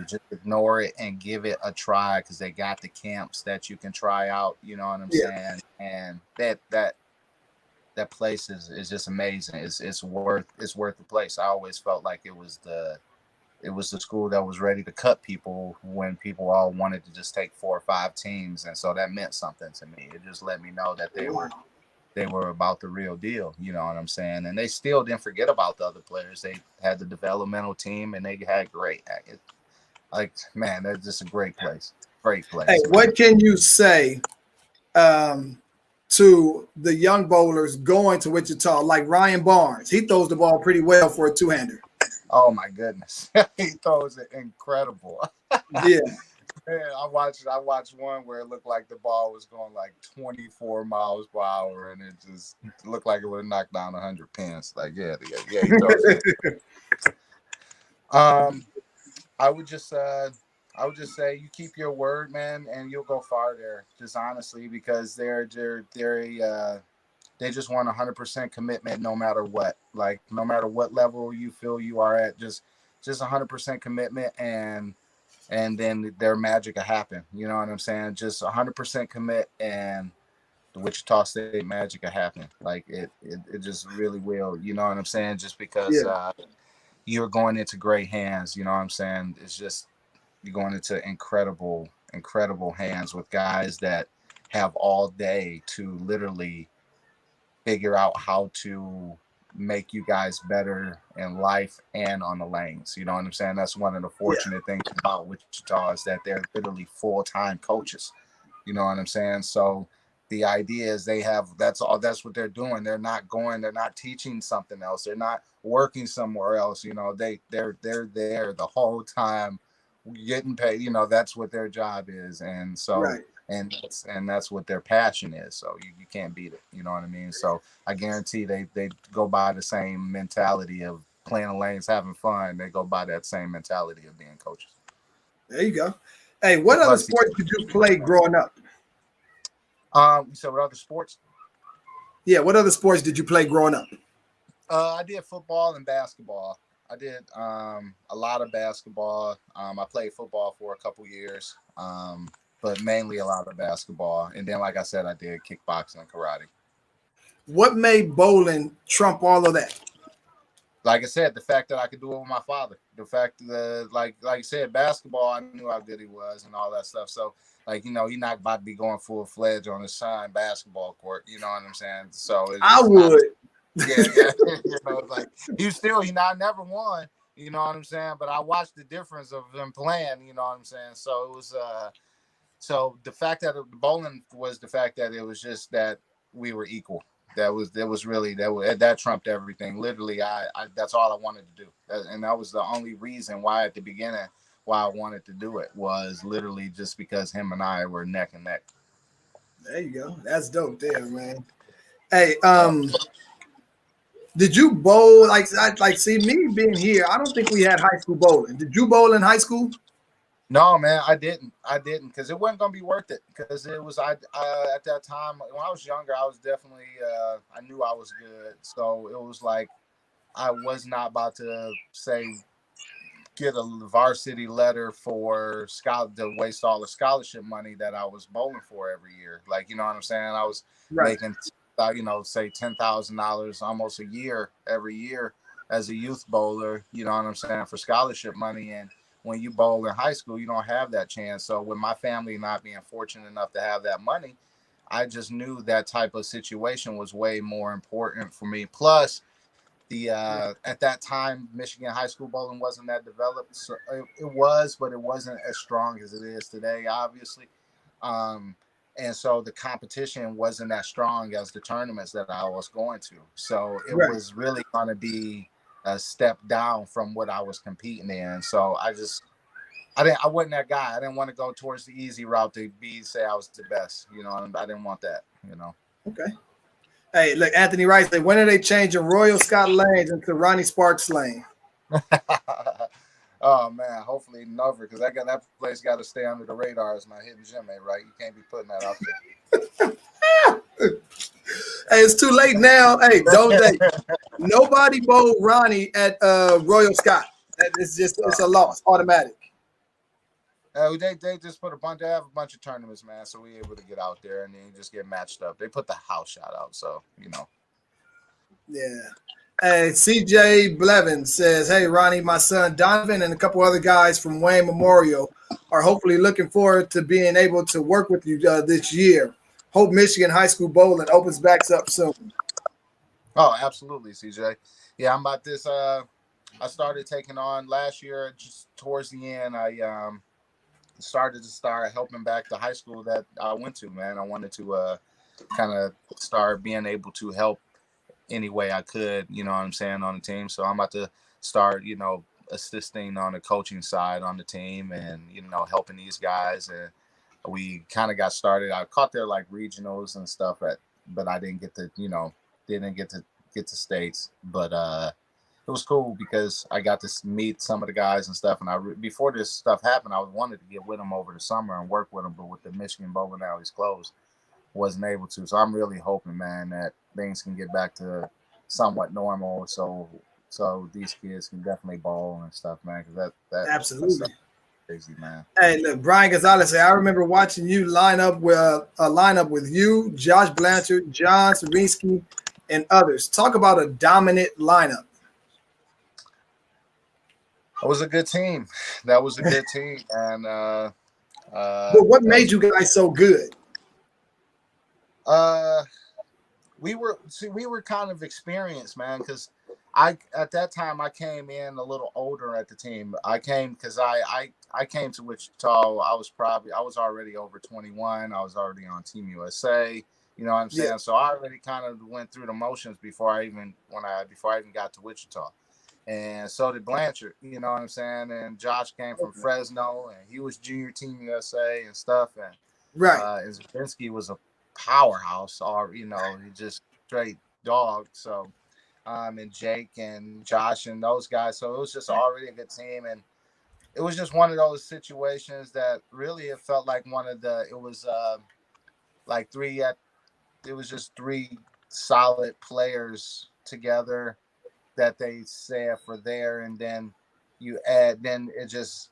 just ignore it and give it a try, because they got the camps that you can try out, you know what I'm Yeah. saying? And that place is just amazing. It's worth the place. I always felt like it was the school that was ready to cut people when people all wanted to just take 4 or 5 teams, and so that meant something to me. It just let me know that they were about the real deal, you know what I'm saying? And they still didn't forget about the other players. They had the developmental team, and they had great. Man, that's just a great place. Great place. Hey, what can you say to the young bowlers going to Wichita, like Ryan Barnes? He throws the ball pretty well for a two-hander. Oh my goodness, he throws it incredible. Yeah. Man, I watched one where it looked like the ball was going like 24 miles per hour, and it just looked like it would have knocked down 100 pins. Like, yeah, he throws it. I would just say you keep your word, man, and you'll go far there. Just honestly, because they just want 100% commitment, no matter what. Like, no matter what level you feel you are at, just 100% commitment, and then their magic will happen. You know what I'm saying? Just 100% commit, and the Wichita State magic will happen. Like it just really will. You know what I'm saying? Just because Yeah. you're going into great hands. You know what I'm saying? It's just you're going into incredible hands with guys that have all day to literally figure out how to make you guys better in life and on the lanes. You know what I'm saying? That's one of the fortunate things about Wichita, is that they're literally full-time coaches. You know what I'm saying? So the idea is that's what they're doing. They're not teaching something else. They're not working somewhere else. They're there the whole time getting paid. That's what their job is. And so Right. and that's what their passion is. So you can't beat it. You know what I mean? So I guarantee they go by the same mentality of playing the lanes, having fun. They go by that same mentality of being coaches. There you go. Hey, what And other plus, sports did you play growing up? so with other sports, Yeah, what other sports did you play growing up? I did football and basketball. I did a lot of basketball. I played football for a couple years, but mainly a lot of basketball. And then, like I said, I did kickboxing and karate. What made bowling trump all of that? Like I said, the fact that I could do it with my father, the fact that, like you said, basketball, I knew how good he was and all that stuff. So, he's not about to be going full fledged on his son basketball court. You know what I'm saying? So I it's not. would. Yeah. Like I never won. You know what I'm saying? But I watched the difference of them playing. You know what I'm saying? So it was. So the fact that the bowling was the fact that it was just that we were equal. That trumped everything. Literally, I that's all I wanted to do, and that was the only reason why at the beginning why I wanted to do it was literally just because him and I were neck and neck. There you go. That's dope there, man. Hey, Uh, did you bowl like see me being here? I don't think we had high school bowling. Did you bowl in high school? No, man, I didn't because it wasn't gonna be worth it. Because it was at that time when I was younger, I was definitely I knew I was good, so it was like I was not about to say get a varsity letter for to waste all the scholarship money that I was bowling for every year. Like, you know what I'm saying? I was Right. making say $10,000 almost a year every year as a youth bowler. You know what I'm saying, for scholarship money. And when you bowl in high school, you don't have that chance. So with my family not being fortunate enough to have that money, I just knew that type of situation was way more important for me. Plus, the at that time, Michigan high school bowling wasn't that developed. So it was, but it wasn't as strong as it is today, obviously. Um, and so the competition wasn't as strong as the tournaments that I was going to. So it Right. was really going to be a step down from what I was competing in. So I wasn't that guy. I didn't want to go towards the easy route to say I was the best. I didn't want that. Okay. Hey, look, Anthony Wright said, when are they changing Royal Scott Lanes into Ronnie Sparks Lane? Oh man, hopefully never, because that place got to stay under the radar as my hidden gem, right? You can't be putting that out Hey, it's too late now. Hey, don't they? there. Nobody bowled Ronnie at Royal Scott. It's a loss, automatic. They just they have a bunch of tournaments, man, so we able to get out there and then just get matched up. They put the house shot out, so Yeah. Hey, CJ Blevins says, hey, Ronnie, my son Donovan and a couple other guys from Wayne Memorial are hopefully looking forward to being able to work with you this year. Hope Michigan high school bowling opens back up soon. Oh, absolutely, CJ. Yeah, I'm about this. I started taking on last year, just towards the end. I started helping back the high school that I went to. Man, I wanted to kind of start being able to help any way I could, you know what I'm saying, on the team. So I'm about to start, assisting on the coaching side on the team and, helping these guys. And we kind of got started. I caught their like regionals and stuff but I didn't get to, didn't get to states. But it was cool because I got to meet some of the guys and stuff. And before this stuff happened, I wanted to get with them over the summer and work with them, but with the Michigan bowling alleys closed, wasn't able to. So I'm really hoping, man, that things can get back to somewhat normal. So these kids can definitely bowl and stuff, man. Because that stuff Absolutely. is crazy, man. Hey, look, Brian Gonzalez said, I remember watching you line up with a lineup with you, Josh Blanchard, John Serinsky, and others. Talk about a dominant lineup. It was a good team. That was a good team, and But what made you guys so good? we were kind of experienced, man, because at that time I came in a little older at the team. I came because I came to Wichita. I was already over 21. I was already on Team USA. You know what I'm Yeah. saying? So I already kind of went through the motions before I even got to Wichita. And so did Blanchard, you know what I'm saying? And Josh came from Okay. Fresno, and he was junior team USA and stuff. And Right. Zabinski was a powerhouse, or he just straight dog. So, and Jake and Josh and those guys. So it was just already a good team, and it was just one of those situations that really it felt like it was like three at it was just three solid players together that they said for there, and then then it just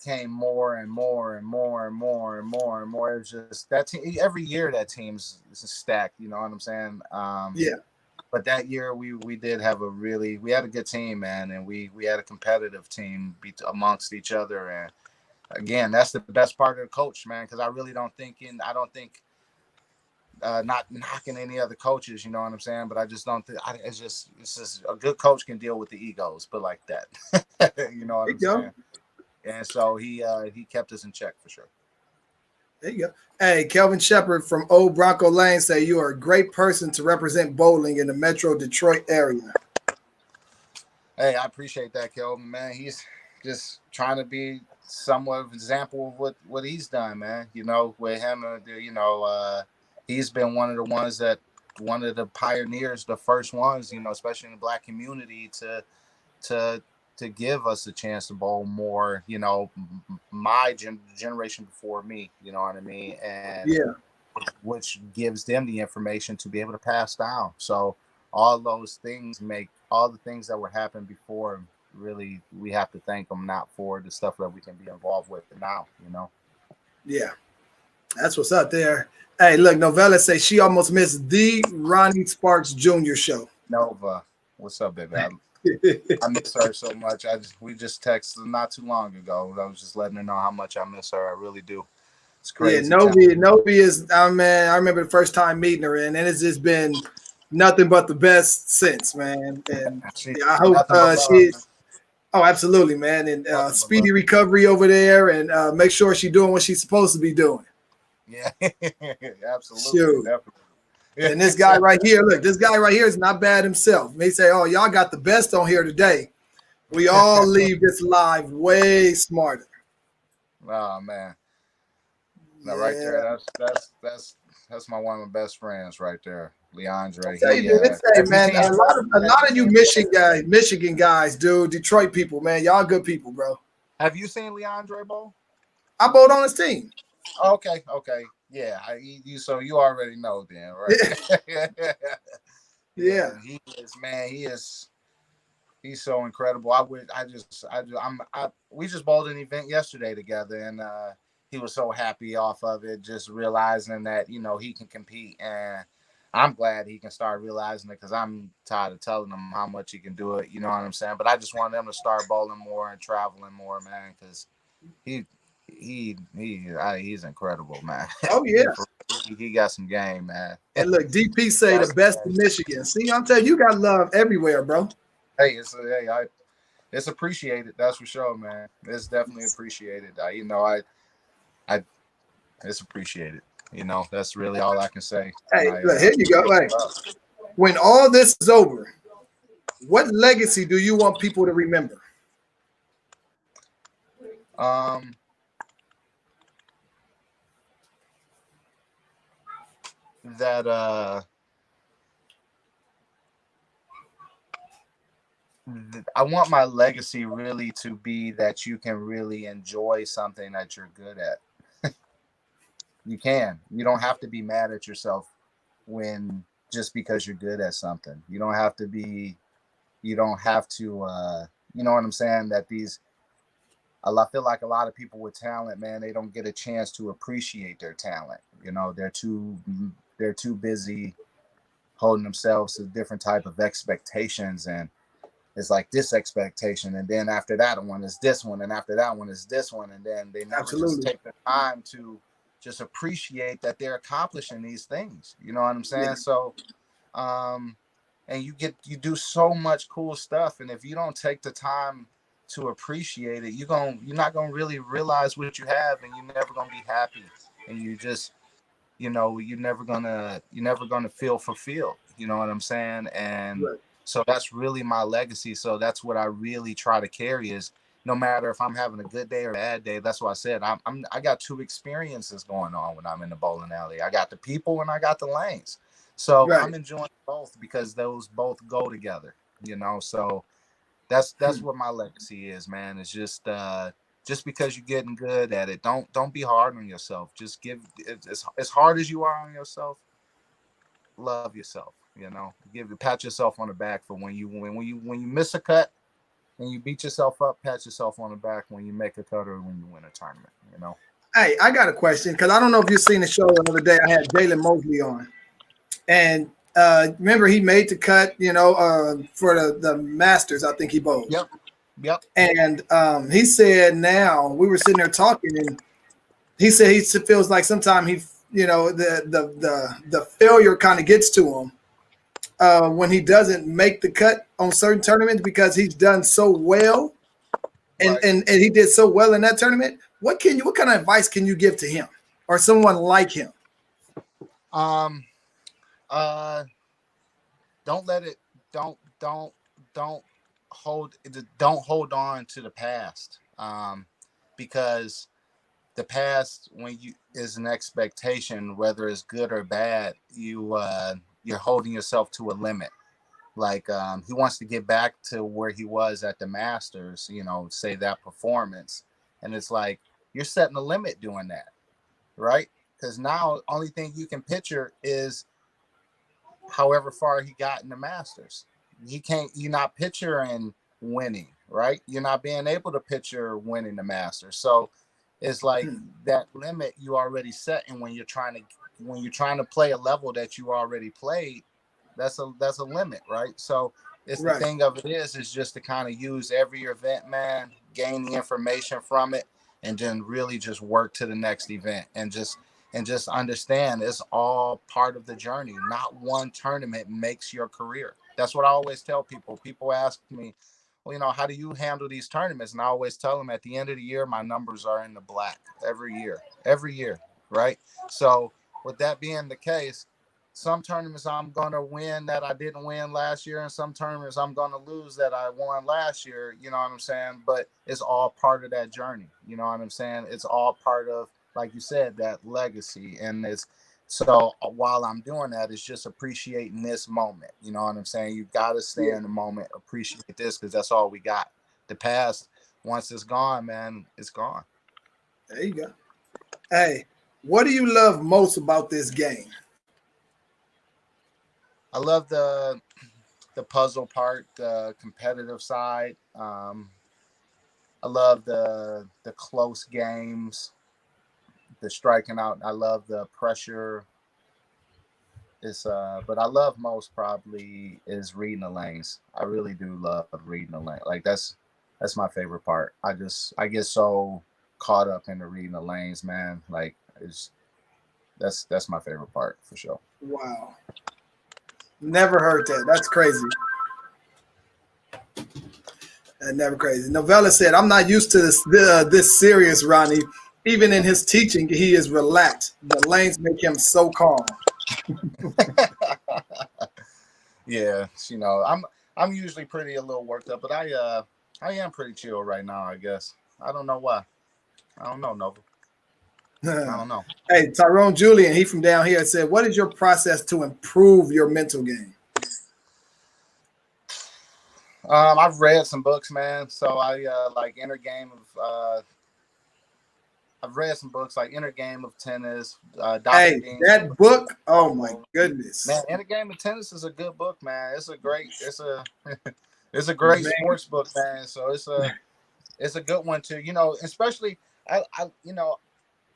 came more and more and more and more and more and more. It was just that team every year. That team's stacked. You know what I'm saying? Yeah. But that year we did have we had a good team, man, and we had a competitive team amongst each other. And again, that's the best part of the coach, man, because I don't think not knocking any other coaches, you know what I'm saying? But I just don't think it's just a good coach can deal with the egos, but like that, you know what There I'm you go. saying? And so he kept us in check for sure. There you go. Hey, Kelvin Shepard from Old Bronco Lane say you are a great person to represent bowling in the Metro Detroit area. Hey, I appreciate that, Kelvin, man. He's just trying to be somewhat of an example of what he's done, man. You know, with him, he's been one of the pioneers, the first ones, especially in the black community to to give us a chance to bowl more, my generation before me, you know what I mean? And Yeah. which gives them the information to be able to pass down. So all the things that were happening before, really, we have to thank them, not for the stuff that we can be involved with now. Yeah. That's what's up there. Hey, look, Novella say she almost missed the Ronnie Sparks Jr. show. Nova, what's up, baby? I miss her so much. We just texted not too long ago. I was just letting her know how much I miss her. I really do. It's Yeah, crazy. Novi is, man, I remember the first time meeting her, and it's just been nothing but the best since, man. And yeah, I hope Nothing but love. she, oh, absolutely, man. And Nothing but speedy love. recovery over there, and make sure she's doing what she's supposed to be doing. Yeah, absolutely, Shoot. definitely. And this guy right here, look, this guy right here is not bad himself. He say, oh, y'all got the best on here today. We all leave this live way smarter. Oh man, no, Yeah. right there. That's one of my best friends right there, Leandre. I tell you, dude, it's, hey, man, a lot of you Michigan guys, dude, Detroit people, man, y'all good people, bro. Have you seen Leandre Bowl? I bowled on his team. Okay, yeah. So you already know then, right? Yeah. He is, man. He's so incredible. We just bowled an event yesterday together, and he was so happy off of it, just realizing that he can compete, and I'm glad he can start realizing it because I'm tired of telling him how much he can do it. You know what I'm saying? But I just want him to start bowling more and traveling more, man, because he's incredible, man. Oh, yeah. he got some game, man. And look, DP say the best in Michigan. See, I'm telling you, you got love everywhere, bro. Hey, it's appreciated. That's for sure, man. It's definitely appreciated. It's appreciated. That's really all I can say. Hey, look, here you go. Hey, when all this is over, what legacy do you want people to remember? That I want my legacy really to be that you can really enjoy something that you're good at. You can. You don't have to be mad at yourself just because you're good at something. You don't have to, you know what I'm saying? I feel like a lot of people with talent, man, they don't get a chance to appreciate their talent. They're too busy holding themselves to different type of expectations, and it's like this expectation, and then after that one is this one, and after that one is this one, and then they never just take the time to just appreciate that they're accomplishing these things. You know what I'm saying? Yeah. So, and you do so much cool stuff, and if you don't take the time to appreciate it, you're not gonna really realize what you have, and you're never gonna be happy, and you just you know, you're never gonna feel fulfilled. You know what I'm saying? And Right. so that's really my legacy. So that's what I really try to carry is no matter if I'm having a good day or a bad day. That's what I said. I got two experiences going on when I'm in the bowling alley. I got the people and I got the lanes. So Right. I'm enjoying both because those both go together. You know, so that's what my legacy is, man. It's just because you're getting good at it, don't be hard on yourself. Just give as hard as you are on yourself, love yourself. You know, pat yourself on the back for when you miss a cut and you beat yourself up. Pat yourself on the back when you make a cut or when you win a tournament. You know. Hey, I got a question because I don't know if you've seen the show the other day. I had Jalen Mosley on, and remember he made the cut, for the Masters. I think he bowled, Yep. Yep. and he said now we were sitting there talking, and he said he feels like sometimes the failure kind of gets to him when he doesn't make the cut on certain tournaments because he's done so well, and Right. and he did so well in that tournament. What kind of advice can you give to him or someone like him? Um. Uh. Don't let it. Don't hold. Don't hold on to the past. Because the past when you is an expectation, whether it's good or bad, you're holding yourself to a limit. Like he wants to get back to where he was at the Masters, you know, say that performance, and it's like you're setting a limit doing that, right? Because now only thing you can picture is however far he got in the Masters. You're not picturing winning, right? You're not being able to picture winning the Masters. So it's like that limit you already set, and when you're trying to play a level that you already played, that's a limit, right? So it's the Right. thing of it is just to kind of use every event, man, gain the information from it, and then really just work to the next event and just understand it's all part of the journey. Not one tournament makes your career. That's what I always tell people. People ask me, well, how do you handle these tournaments? And I always tell them at the end of the year, my numbers are in the black every year, right? So with that being the case, some tournaments I'm going to win that I didn't win last year, and some tournaments I'm going to lose that I won last year. You know what I'm saying? But it's all part of that journey. You know what I'm saying? It's all part of, like you said, that legacy. And it's so while I'm doing that, it's just appreciating this moment. You know what I'm saying? You got to stay Yeah. in the moment, appreciate this because that's all we got. The past, once it's gone, man, it's gone. There you go. Hey, what do you love most about this game? I love the puzzle part, the competitive side. I love the close games, the striking out. I love the pressure. But I love most probably is reading the lanes. I really do love reading the lane. Like that's my favorite part. I get so caught up in the reading the lanes, man. Like it's that's my favorite part for sure. Wow. Never heard that. That's crazy. Never crazy. Novella said, I'm not used to this serious, Ronnie. Even in his teaching, he is relaxed. The lanes make him so calm. Yeah, I'm usually pretty a little worked up, but I am pretty chill right now, I guess. I don't know why. I don't know, Nova. I don't know. Hey, Tyrone Julian, he from down here said, what is your process to improve your mental game? I've read some books, man. So I like Inner Game of I've read some books like Inner Game of Tennis, Dr. Hey, Dean. that book, oh my goodness. Man, Inner Game of Tennis is a good book, man. It's a great Man, sports book, man. So it's a good one too. Especially I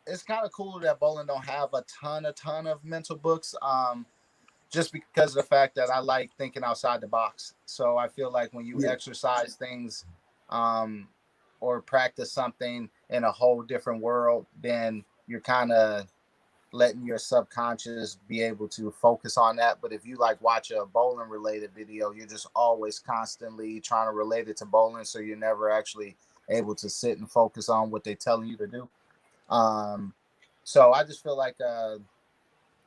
it's kind of cool that bowling don't have a ton of mental books. Just because of the fact that I like thinking outside the box. So I feel like when you yeah, exercise things, um, or practice something in a whole different world, then you're kind of letting your subconscious be able to focus on that. But if you like watch a bowling related video, you're just always constantly trying to relate it to bowling. So you're never actually able to sit and focus on what they're telling you to do. So I just feel like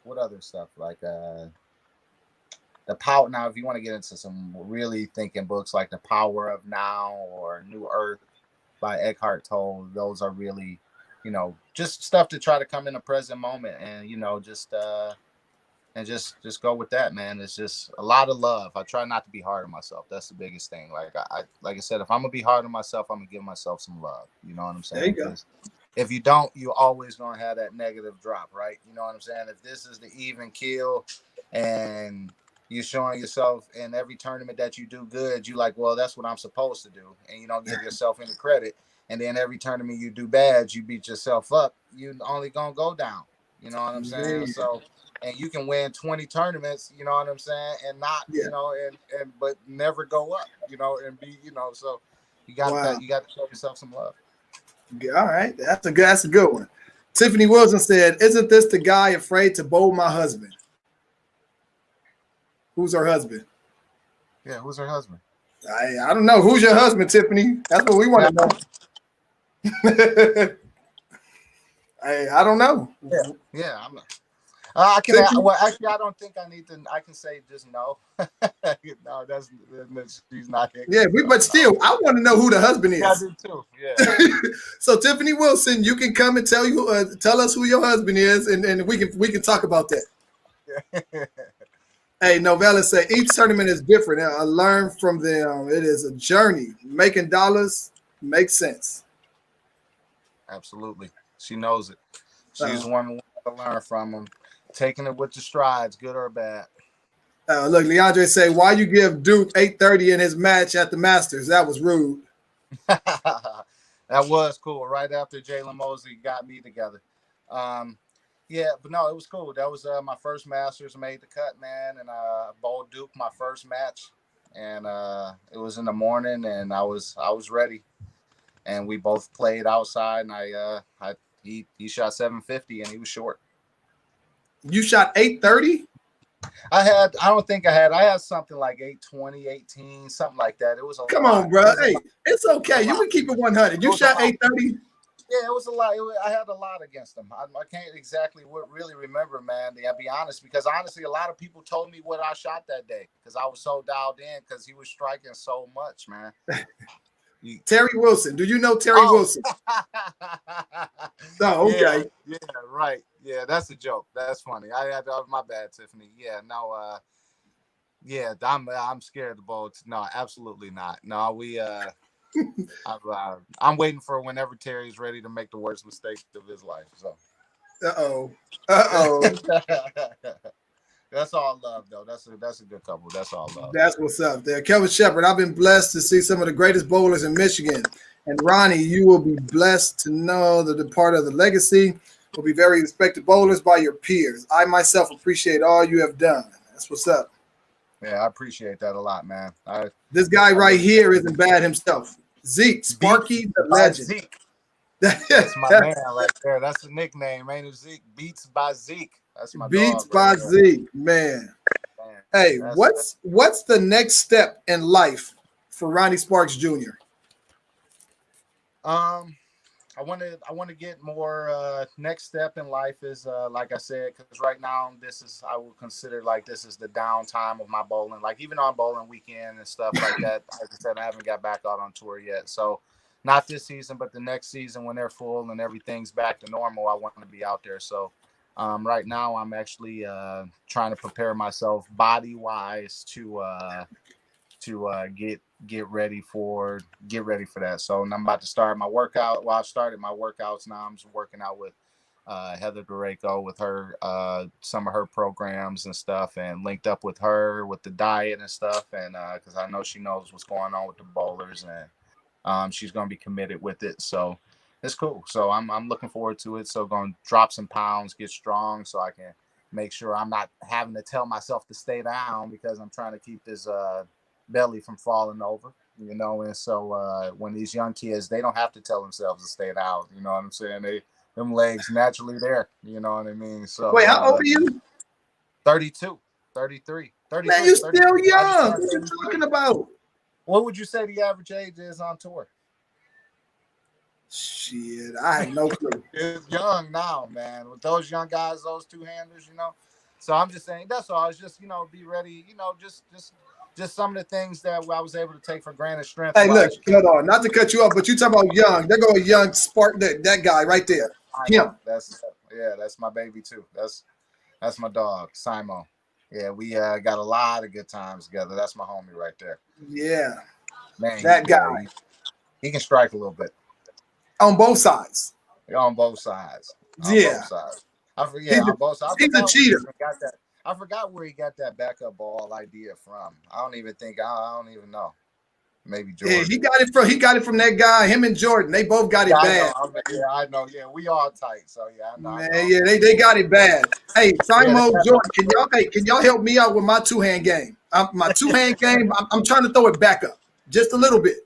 what other stuff like the power. Now, if you want to get into some really thinking books like The Power of Now or New Earth by Eckhart Tolle, those are really, just stuff to try to come in the present moment and just go with that, man. It's just a lot of love. I try not to be hard on myself. That's the biggest thing. Like I said, if I'm gonna be hard on myself, I'm gonna give myself some love. You know what I'm There you saying? go. Because if you don't, you're always gonna have that negative drop, right? You know what I'm saying? If this is the even kill and you're showing yourself in every tournament that you do good, you like, well, that's what I'm supposed to do, and you don't give yourself any credit. And then every tournament you do bad, you beat yourself up. You only gonna go down. You know what I'm saying? Man. So, and you can win 20 tournaments, you know what I'm saying, and not, Yeah. and but never go up, and be, so Wow. you got to show yourself some love. All right. That's a good one. Tiffany Wilson said, "Isn't this the guy afraid to bowl my husband?" Who's her husband? Yeah, who's her husband? I don't know. Who's your husband, Tiffany? That's what we want to know. I don't know. Yeah, I'm not. I can. Well, actually, I don't think I need to. I can say just no. No, that's she's not here. Yeah, but still, I want to know who the husband is. Yeah, I do too. Yeah. So Tiffany Wilson, you can come and tell us who your husband is, and we can talk about that. Yeah. Hey, Novella said each tournament is different. I learned from them. It is a journey. Making dollars makes sense. Absolutely, she knows it. She's one to learn from them, taking it with the strides, good or bad. Look, Leandre say, "Why you give Duke 8:30 in his match at the Masters? That was rude." That was cool. Right after Jalen Mosley got me together. Yeah, but no, it was cool. That was my first Masters, made the cut, man, and bowled Duke my first match, and it was in the morning, and I was ready, and we both played outside, and he shot 750, and he was short. You shot 8:30? I had something like 820, 18, something like that. It was a Come lot. on, bro. Hey, it's okay. You can keep it 100. You shot 8:30? Yeah, it was a lot. I had a lot against him. I can't exactly really remember, man. I'll be honest, because honestly, a lot of people told me what I shot that day because I was so dialed in because he was striking so much, man. Terry Wilson. Do you know Terry Wilson? Oh, okay. Yeah, right. Yeah, that's a joke. That's funny. My bad, Tiffany. Yeah, no. Yeah, I'm scared of the bowl. No, absolutely not. No, I'm waiting for whenever Terry's ready to make the worst mistake of his life. So. Uh-oh. That's all love, though. That's a good couple. That's all love. That's what's up there. Kelvin Shepard, I've been blessed to see some of the greatest bowlers in Michigan. And Ronnie, you will be blessed to know that the part of the legacy will be very respected bowlers by your peers. I myself appreciate all you have done. That's what's up. Yeah, I appreciate that a lot, man. This guy right here isn't bad himself. Zeke, Sparky the legend. Zeke. That's my man right there. That's the nickname, ain't it? Zeke. Beats by Zeke. That's my Beats dog by right Zeke, man. Hey, what's the next step in life for Ronnie Sparks Jr.? I want to get more. Next step in life is like I said, because right now I will consider like this is the downtime of my bowling. Like even on bowling weekend and stuff like that. Like I said, I haven't got back out on tour yet, so not this season, but the next season when they're full and everything's back to normal, I want to be out there. So right now I'm actually trying to prepare myself body wise to get ready for that. So I'm about to start my workout. Well, I've started my workouts now. I'm just working out with Heather Dureco with her some of her programs and stuff, and linked up with her with the diet and stuff, and because I know she knows what's going on with the bowlers, and she's gonna be committed with it. So it's cool. So I'm looking forward to it. So going to drop some pounds, get strong, so I can make sure I'm not having to tell myself to stay down because I'm trying to keep this belly from falling over, and so when these young kids, they don't have to tell themselves to stay down, you know what I'm saying? Them legs naturally there, you know what I mean? So wait, how old are you? 32, 33, 33. Man, you still young. What are you talking about? What would you say the average age is on tour? Shit, I have no clue. It's young now, man. With those young guys, those two-handers, So I'm just saying that's all. It's just be ready. Just some of the things that I was able to take for granted strength Hey, look, wise. hold on. Not to cut you off, but you talking about Young. There go a Young Spark. That guy right there. Him. That's my baby too. That's my dog, Simon. Yeah, we got a lot of good times together. That's my homie right there. Yeah, Man, that guy he can strike a little bit on both sides. on both sides. On both Yeah, sides. he's On both sides. I he's a forgot where he cheater. even got that. I forgot where he got that backup ball idea from. I don't even know. Maybe Yeah, Jordan. he got it from that guy. Him and Jordan, they both got Yeah, it I know. bad. I know. Yeah, we all tight. So yeah, I Man, know. yeah, they got it bad. Hey, Yeah, Simon Jordan, can y'all help me out with my two hand game? My two hand game, I'm trying to throw it back up just a little bit.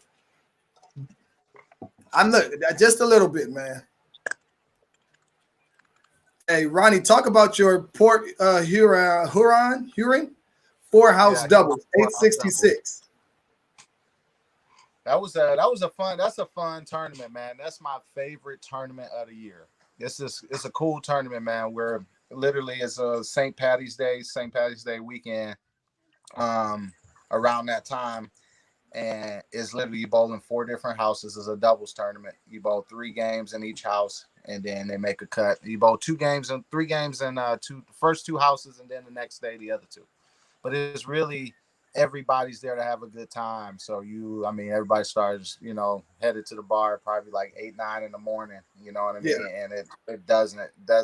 I'm look just a little bit, man. Hey, Ronnie, talk about your Port Huron four house yeah, doubles, double. 866. That's a fun tournament, man. That's my favorite tournament of the year. It's a cool tournament, man, where literally it's a St. Patty's Day weekend, around that time. And it's literally you bowl in 4 different houses. It's a doubles tournament. You bowl 3 games in each house, and then they make a cut. You bowl 3 games in first 2 houses, and then the next day the other 2. But it's really everybody's there to have a good time. So everybody starts, headed to the bar probably like 8, 9 in the morning. You know what I mean? Yeah, And it does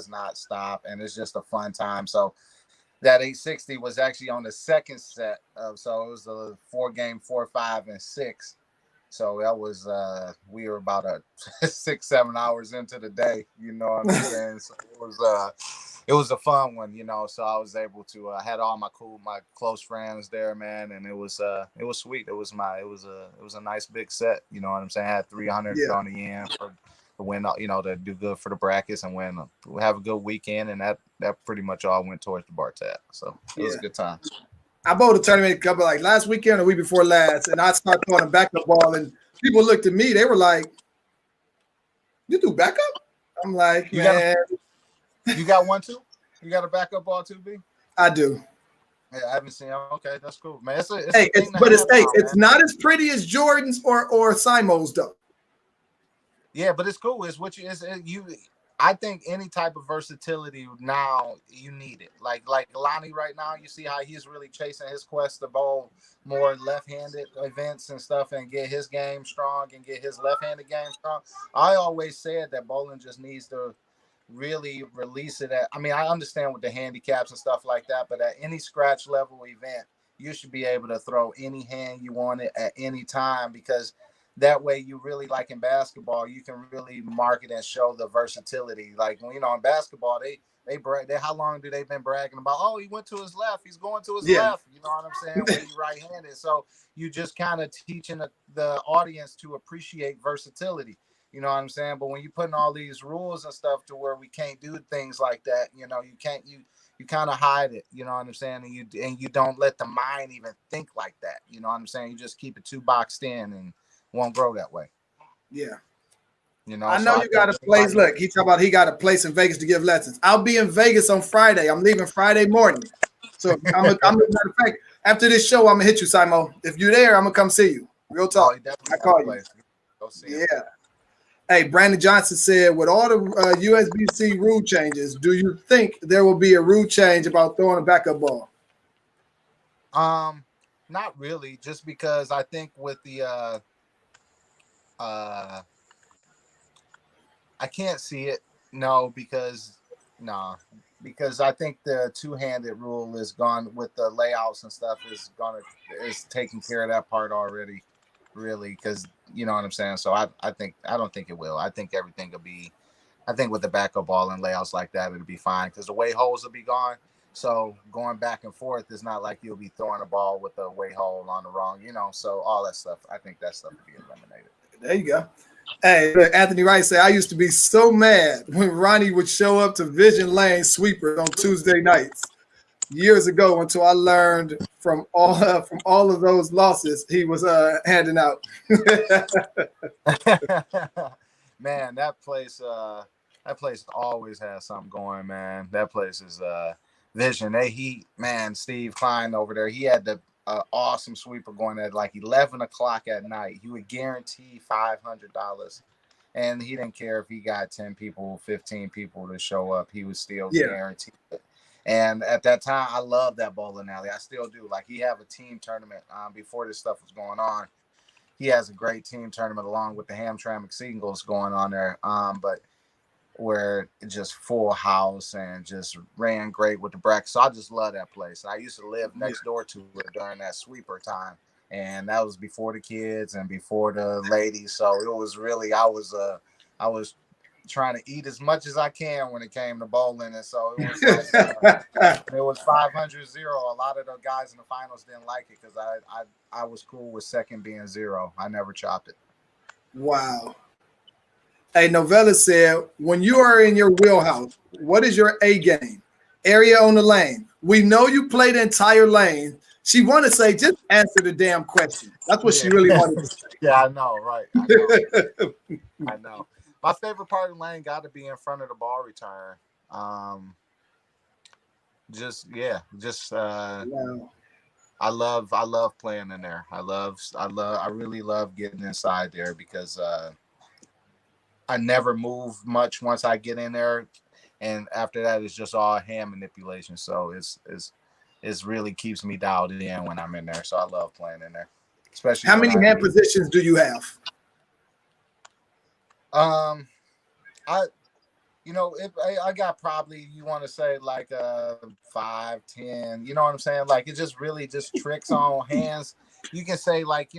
not stop, and it's just a fun time. So that 860 was actually on the second set of, so it was a 4-game 4, 5, and 6. So that was we were about 6-7 hours into the day, you know what I'm saying? So it was a fun one, so I was able to had all my close friends there, man, and it was sweet. It was a nice big set, you know what I'm saying? I had 300 yeah, on the end for to win, to do good for the brackets and have a good weekend, and that pretty much all went towards the bar tab. So it was yeah. a good time. I bowled a tournament a couple like last weekend or week before last, and I started throwing a backup ball, and people looked at me. They were like, "You do backup?" I'm like, "Man, You got one too? You got a backup ball too, B? I do." Yeah, I haven't seen. Okay, that's cool, man. It's a Hey, thing to have now, it's man. not as pretty as Jordan's or Simo's though. Yeah, but it's cool. It's what you. I think any type of versatility now you need it. Like Lonnie right now, you see how he's really chasing his quest to bowl more left-handed events and stuff, and get his game strong and get his left-handed game strong. I always said that bowling just needs to really release it at. I understand with the handicaps and stuff like that, but at any scratch level event, you should be able to throw any hand you want it at any time, because that way you really, like in basketball, you can really market and show the versatility. Like, in basketball, they brag. How long do they been bragging about? Oh, he went to his left. He's going to his Yeah, left. You know what I'm saying? When he's right-handed. So you just kind of teaching the audience to appreciate versatility. You know what I'm saying? But when you're putting all these rules and stuff to where we can't do things like that, you can't, you kind of hide it, you know what I'm saying? And you don't let the mind even think like that. You know what I'm saying? You just keep it too boxed in and won't grow that way. yeah. I So know I you got think a place. Look, he talking about he got a place in Vegas to give lessons. I'll be in Vegas on Friday. I'm leaving Friday morning. So I'm a matter of fact, after this show, I'm gonna hit you, Simo. If you're there, I'm gonna come see you. Real talk. he definitely I got a call you. place. Go see him. Yeah. Hey, Brandon Johnson said, with all the USBC rule changes, do you think there will be a rule change about throwing a backup ball? Not really, just because I think with the I can't see it. No, because I think the 2-handed rule is gone with the layouts and stuff is taking care of that part already, really, because you know what I'm saying. So I don't think it will. I think everything will be. I think with the backup ball and layouts like that, it'll be fine because the way holes will be gone. So going back and forth is not like you'll be throwing a ball with a way hole on the wrong, So all that stuff, I think that stuff will be eliminated. There you go. Hey, look, Anthony Wright said, I used to be so mad when Ronnie would show up to Vision Lane sweepers on Tuesday nights years ago until I learned from all of those losses he was handing out. Man, that place always has something going, man. That place is vision. Steve Klein over there, he had the awesome sweeper going at like 11 o'clock at night. He would guarantee $500. And he didn't care if he got 10 people, 15 people to show up. He would still Yeah. guarantee it. And at that time, I loved that bowling alley. I still do. Like, he have a team tournament before this stuff was going on. He has a great team tournament along with the Hamtramck Seagulls going on there. But where it just full house and just ran great with the bracket. So I just love that place. And I used to live next door to it during that sweeper time. And that was before the kids and before the ladies. So it was really, I was trying to eat as much as I can when it came to bowling. And so it was like, it was 500-0. A lot of the guys in the finals didn't like it because I was cool with second being 0. I never chopped it. Wow. Hey, Novella said, when you are in your wheelhouse, what is your A game? Area on the lane. We know you play the entire lane. She wanted to say, just answer the damn question. That's what she really wanted to say. Yeah, I know, right. I know. I know. My favorite part of the lane got to be in front of the ball return. Wow. I love playing in there. I really love getting inside there because I never move much once I get in there, and after that it's just all hand manipulation. So it's really keeps me dialed in when I'm in there. So I love playing in there. Especially how many hand positions do you have? I got probably, you want to say like 5, 10, you know what I'm saying? Like, it just really just tricks on hands. You can say like,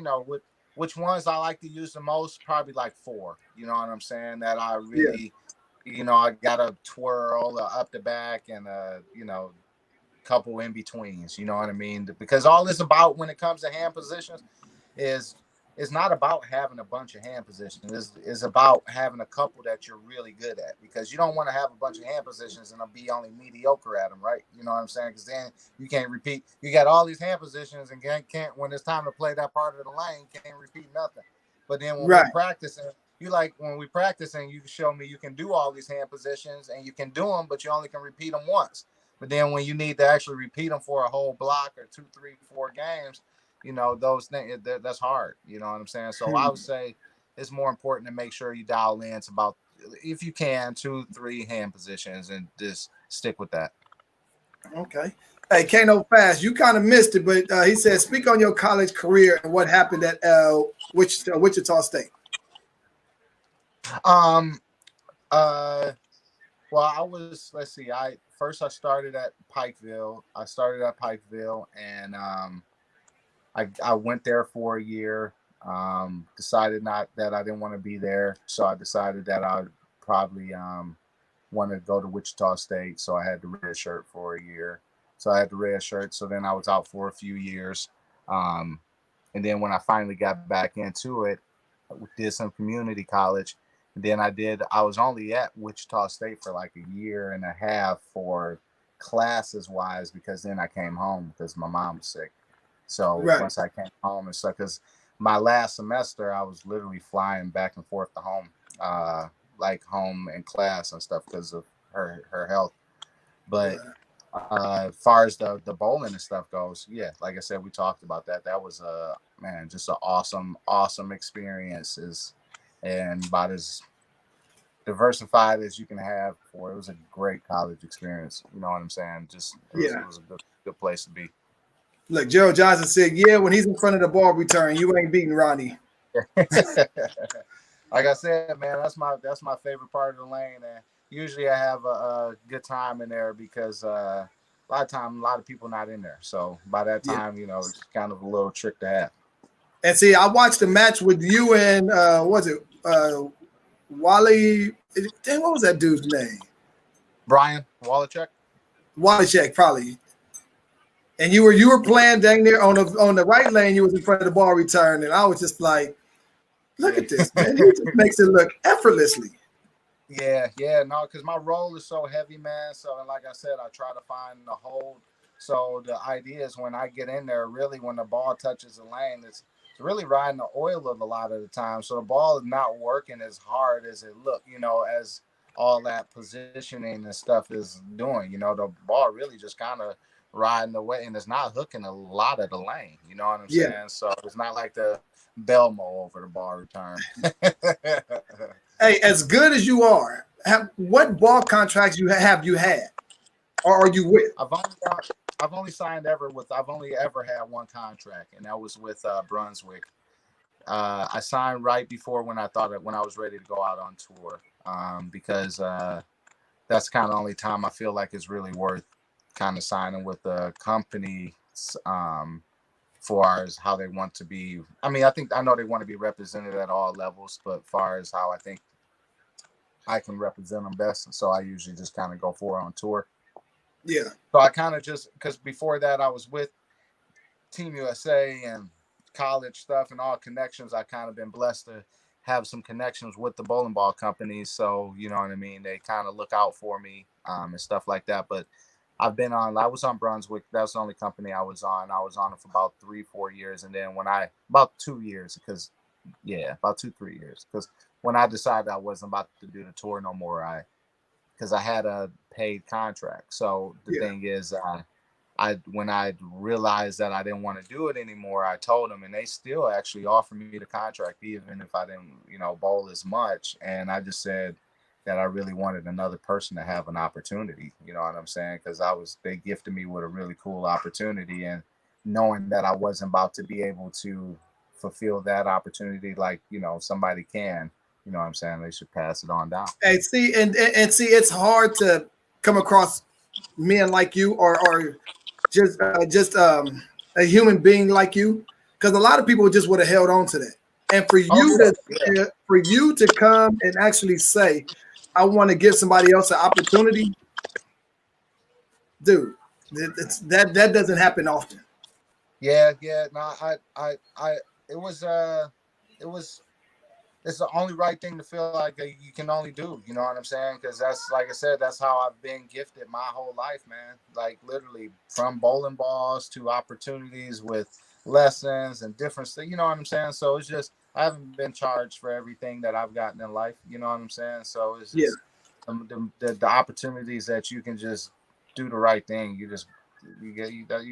which ones I like to use the most, probably like 4, you know what I'm saying? That I really, I got a twirl up the back and couple in betweens, you know what I mean? Because all this about when it comes to hand positions is not about having a bunch of hand positions. It's about having a couple that you're really good at, because you don't want to have a bunch of hand positions and be only mediocre at them, right? You know what I'm saying? Because then you can't repeat. You got all these hand positions and can't when it's time to play that part of the lane, can't repeat nothing. But then when we're practicing, when we practicing, you can show me you can do all these hand positions and you can do them, but you only can repeat them once. But then when you need to actually repeat them for a whole block or 2, 3, 4 games, those things, that's hard. You know what I'm saying? So I would say it's more important to make sure you dial in to about, if you can, 2, 3 hand positions and just stick with that. Okay. Hey, Kano Fast, you kind of missed it, but he said, speak on your college career and what happened at Wichita State. Well, I started at Pikeville. And I went there for a year. Decided not that I didn't want to be there, so I decided that I'd probably want to go to Wichita State. So I had the red shirt for a year. So then I was out for a few years, and then when I finally got back into it, I did some community college. And then I was only at Wichita State for like a year and a half for classes wise, because then I came home because my mom was sick. So once I came home and stuff, because my last semester I was literally flying back and forth to home, like home and class and stuff because of her health. But as far as the bowling and stuff goes, like I said, we talked about that. That was just an awesome experiences, and about as diversified as you can have for. It was a great college experience. You know what I'm saying? It was a good place to be. Look, Gerald Johnson said, when he's in front of the ball return, you ain't beating Ronnie. Like I said, man, that's my favorite part of the lane. And usually I have a good time in there because a lot of people not in there. So by that time, it's kind of a little trick to have. And see, I watched the match with you and Wally. Damn, what was that dude's name? Brian Wallachek. Wallachek, probably. And you were playing dang near on the right lane. You was in front of the ball return, and I was just like, "Look at this, man! He just makes it look effortlessly." Yeah, no, because my roll is so heavy, man. So, like I said, I try to find the hold. So the idea is when I get in there, really, when the ball touches the lane, it's really riding the oil of a lot of the time. So the ball is not working as hard as it look, as all that positioning and stuff is doing. You know, the ball really just kind of riding away, and it's not hooking a lot of the lane. You know what I'm Yeah. saying? So it's not like the Belmo over the ball return. Hey, as good as you are, what ball contracts have you had, or are you with? I've only signed ever with. I've only ever had one contract, and that was with Brunswick. I signed right before when I was ready to go out on tour, because that's kind of the only time I feel like it's really worth kind of signing with the company, um, far as how they want to be. I mean, I know they want to be represented at all levels, but far as how I think I can represent them best, so I usually just kind of go for it on tour. Yeah. So I kind of just, because before that I was with Team USA and college stuff and all connections. I kind of been blessed to have some connections with the bowling ball companies. So, you know what I mean? They kind of look out for me, and stuff like that. But I was on Brunswick. That's the only company I was on. I was on it for about 3-4 years. And then about 2 years, about 2-3 years. Because when I decided I wasn't about to do the tour no more, because I had a paid contract. So the Yeah. thing is, when I realized that I didn't want to do it anymore, I told them, and they still actually offered me the contract, even if I didn't, bowl as much. And I just said that I really wanted another person to have an opportunity. You know what I'm saying? Because they gifted me with a really cool opportunity, and knowing that I wasn't about to be able to fulfill that opportunity, like somebody can. You know what I'm saying? They should pass it on down. Hey, see, and see, it's hard to come across men like you, or just a human being like you, because a lot of people just would have held on to that. And Oh yeah, yeah. for you to come and actually say, "I want to give somebody else an opportunity," dude, that doesn't happen often. Yeah, yeah. No, it was, it was, it's the only right thing to feel like you can only do. You know what I'm saying? Because that's, like I said, that's how I've been gifted my whole life, man. Like literally from bowling balls to opportunities with lessons and different stuff. You know what I'm saying? So it's just, I haven't been charged for everything that I've gotten in life. You know what I'm saying? So it's Yeah. just the opportunities that you can just do the right thing. You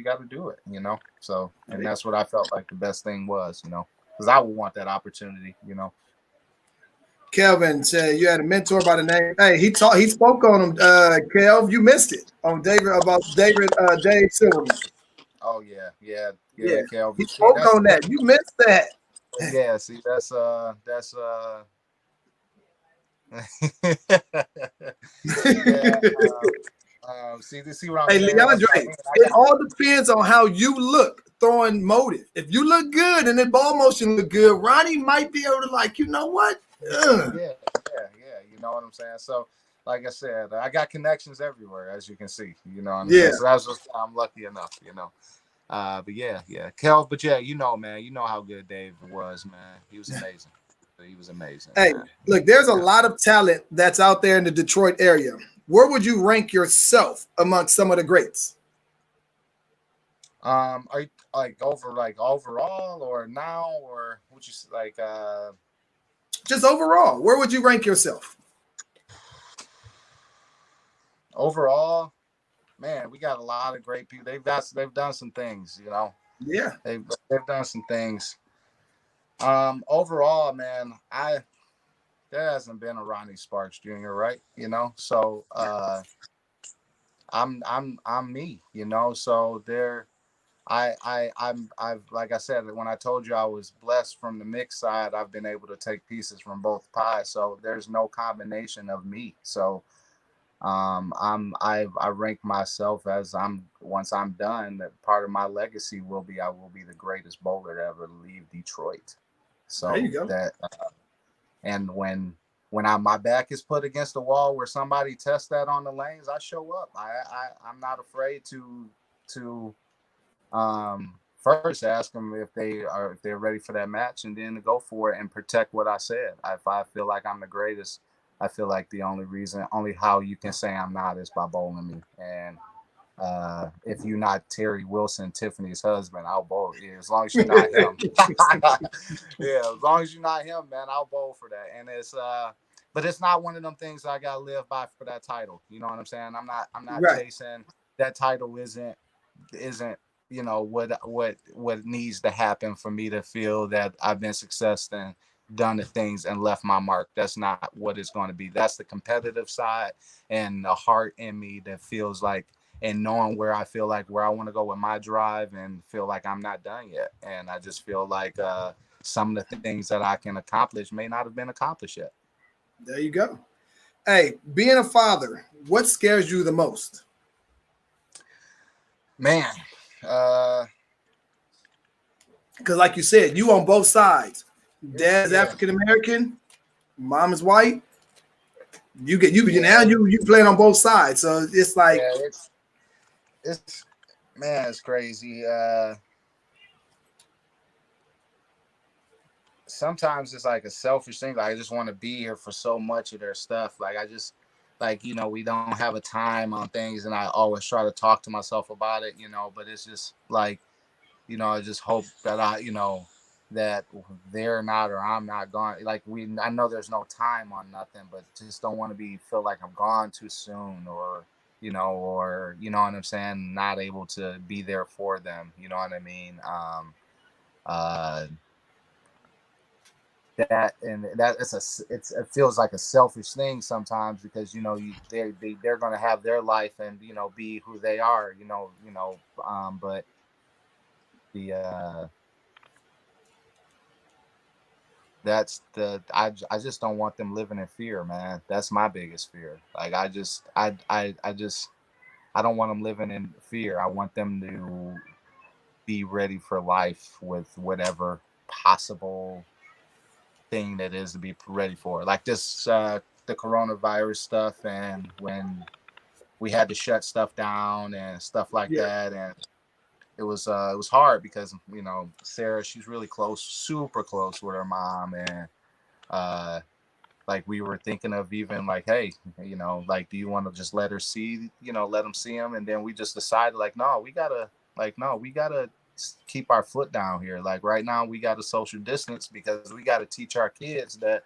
got to do it. So, and that's what I felt like the best thing was. Because I would want that opportunity. Kelvin said you had a mentor by the name. Hey, he spoke on him. Kelv, you missed it on Dave Silverman. Oh yeah, yeah, Yeah, yeah, Kelvin. he See, spoke on that. You missed that. yeah. See, that's yeah. See what I'm Hey, saying? That's Leandre, what I mean. it all depends on how you look throwing motive. If you look good and the ball motion look good, Ronnie might be able to, like, you know what? Ugh. Yeah, yeah, yeah. You know what I'm saying? So, like I said, I got connections everywhere, as you can see. You know what I'm Yeah. saying? So that's just, I'm lucky enough. But yeah, yeah, Kel. But yeah, man. You know how good Dave was, man. He was amazing. He was amazing, Hey, man. look, there's a Yeah. lot of talent that's out there in the Detroit area. Where would you rank yourself amongst some of the greats? Are you like overall or now or would you like Just overall, where would you rank yourself? overall? Man, we got a lot of great people. They've done some things. Yeah. They've done some things. Overall, man, there hasn't been a Ronnie Sparks Jr. Right? So I'm me. So there. I've like I said, when I told you I was blessed from the mix side, I've been able to take pieces from both pies. So there's no combination of me. So I rank myself as once I'm done, that part of my legacy will be I will be the greatest bowler to ever leave Detroit. There you So go. that and when my back is put against the wall where somebody tests that on the lanes, I show up. I'm not afraid to first ask them if they're ready for that match, and then to go for it and protect what I said. If I feel like I'm the greatest, I feel like the only how you can say I'm not is by bowling me. And if you're not Terry Wilson, Tiffany's husband, I'll bowl. Yeah, as long as you're not him. Yeah, as long as you're not him, man, I'll bowl for that. And it's but it's not one of them things I gotta live by for that title. You know what I'm saying? I'm not Right. chasing that title. Isn't what needs to happen for me to feel that I've been successful and done the things and left my mark. That's not what it's going to be. That's the competitive side and the heart in me that feels like, and knowing where I feel like where I want to go with my drive and feel like I'm not done yet. And I just feel like some of the things that I can accomplish may not have been accomplished yet. There you go. Hey, being a father, what scares you the most? Man, uh, Because, like you said, you on both sides. Dad's yeah, African American, mom is white. You yeah, now you playing on both sides, so it's like, yeah. It's man, it's crazy. Sometimes it's like a selfish thing. Like I just want to be here for so much of their stuff. Like I just like, we don't have a time on things, and I always try to talk to myself about it, but it's just like, I just hope that that they're not, or I'm not gone. Like I know there's no time on nothing, but just don't want to feel like I'm gone too soon, or you know what I'm saying, not able to be there for them. You know what I mean? Uh, that and that it feels like a selfish thing sometimes, because they're going to have their life and be who they are, but the that's I just don't want them living in fear, man. That's my biggest fear. Like I don't want them living in fear. I want them to be ready for life with whatever possible thing that is to be ready for. Like this, the coronavirus stuff, and when we had to shut stuff down and stuff like yeah, that, and it was hard because Sarah, she's really close, super close with her mom, and uh, like we were thinking of even like, hey, like, do you want to just let her see, let them see him, and then we just decided like, no, we gotta keep our foot down here. Like right now, we got to social distance because we got to teach our kids that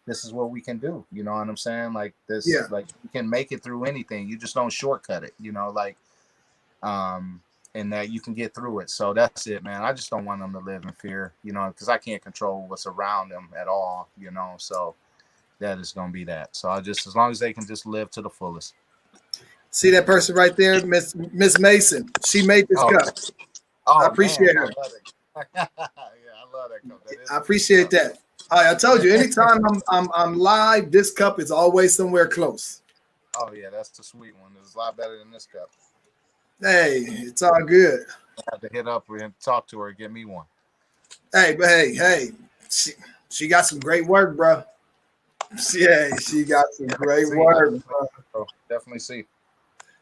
this is what we can do. You know what I'm saying? Like this, yeah. like you can make it through anything. You just don't shortcut it. Like and that you can get through it. So that's it, man. I just don't want them to live in fear, because I can't control what's around them at all. So that is gonna be that. So I just, as long as they can just live to the fullest. See that person right there, Miss Mason. She made this Oh, cup. I oh man, appreciate I her. love it. Yeah, I love that cup. That is I a sweet appreciate cup. that. I told you, anytime I'm live, this cup is always somewhere close. Oh yeah, that's the sweet one. It's a lot better than this cup. Hey, it's all good. I have to hit up and talk to her and get me one. Hey, but hey, she got some great work, bro. Yeah, she got some great See, I work, bro. definitely see.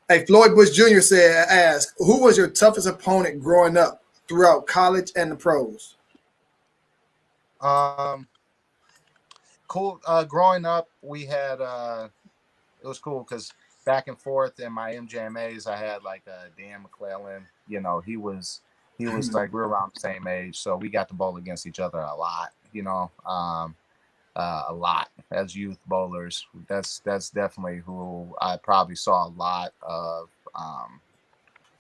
Hey, Floyd Bush Jr. asked, who was your toughest opponent growing up throughout college and the pros? Um, cool. Growing up, we had it was cool because back and forth in my MJMAs, I had like Dan McClellan. He was like, we're around the same age, so we got to bowl against each other a lot. A lot as youth bowlers. That's definitely who I probably saw a lot of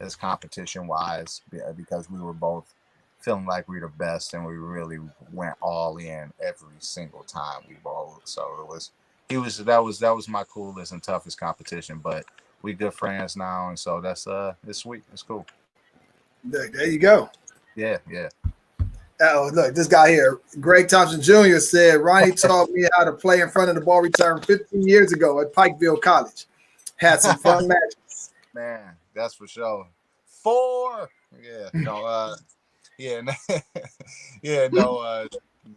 as competition wise, because we were both feeling like we were the best, and we really went all in every single time we bowled. So that was my coolest and toughest competition. But we good friends now, and so that's it's sweet. It's cool. There you go. Yeah, yeah. Oh, look, this guy here, Greg Thompson Jr. said, Ronnie taught me how to play in front of the ball return 15 years ago at Pikeville College. Had some fun matches. Man, that's for sure. 4. Yeah. No. Yeah. Yeah. No.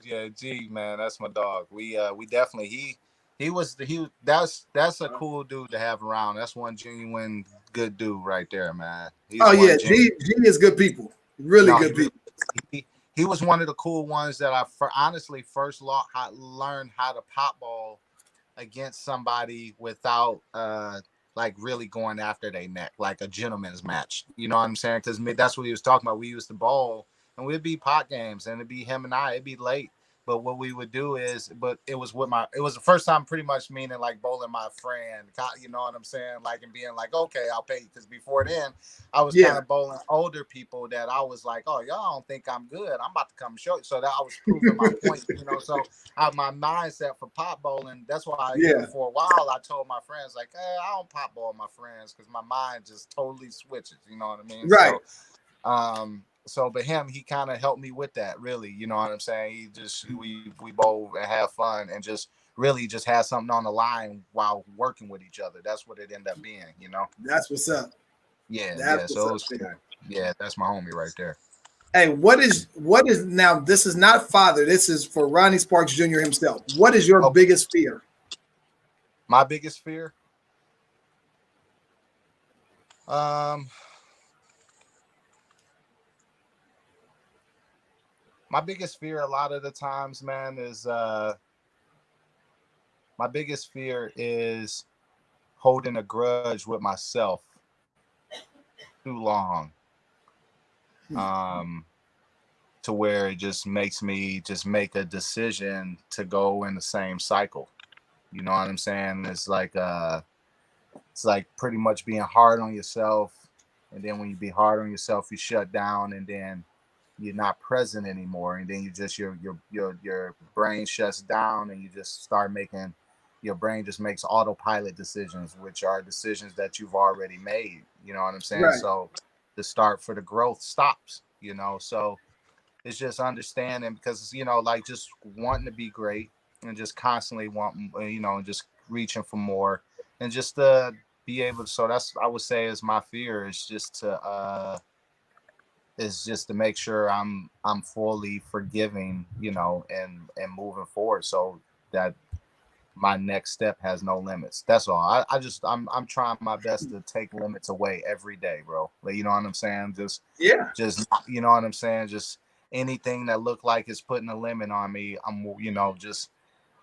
Yeah. G, man, that's my dog. We definitely that's a cool dude to have around. That's one genuine good dude right there, man. He's Oh, yeah, one genuine. G is good people. Really No, good people. he was one of the cool ones that I honestly first learned how to pop ball against somebody without like really going after their neck, like a gentleman's match. You know what I'm saying? Because that's what he was talking about. We used to ball and we'd be pot games, and it'd be him and I. It'd be late, But what we would do is, but it was the first time pretty much meaning like bowling my friend, you know what I'm saying? Like, and being like, okay, I'll pay you. Because before then, I was kind Yeah. of bowling older people that I was like, oh, y'all don't think I'm good. I'm about to come show you. So that I was proving my point, you know? So my mindset for pop bowling, that's why even Yeah. for a while, I told my friends, like, I don't pop bowl my friends because my mind just totally switches, you know what I mean? Right. So but him, he kind of helped me with that, really, you know what I'm saying? He just we both have fun and just really just had something on the line while working with each other. That's what it ended up being, you know. That's what's up. Yeah, That's what's so it up. was cool. Yeah, that's my homie right there. Hey, what is now? This is not father. This is for Ronnie Sparks Jr. himself. What is your Okay, biggest fear? my biggest fear, um my biggest fear a lot of the times, man, is my biggest fear is holding a grudge with myself too long. um to where it just makes me just make a decision to go in the same cycle. You know what I'm saying? It's like pretty much being hard on yourself, and then when you be hard on yourself, you shut down, and then you're not present anymore, and then you just your brain shuts down, and you just start making your brain just makes autopilot decisions, which are decisions that you've already made. You know what I'm saying? Right. So the start for the growth stops. You know, so it's just understanding because like just wanting to be great and just constantly wanting, and just reaching for more and just to be able to. So that's I would say is my fear is just to make sure I'm fully forgiving, and moving forward so that my next step has no limits. That's all. I'm trying my best to take limits away every day, bro. Like, you know what I'm saying? Yeah. Just you know what I'm saying? Just anything that look like it's putting a limit on me, just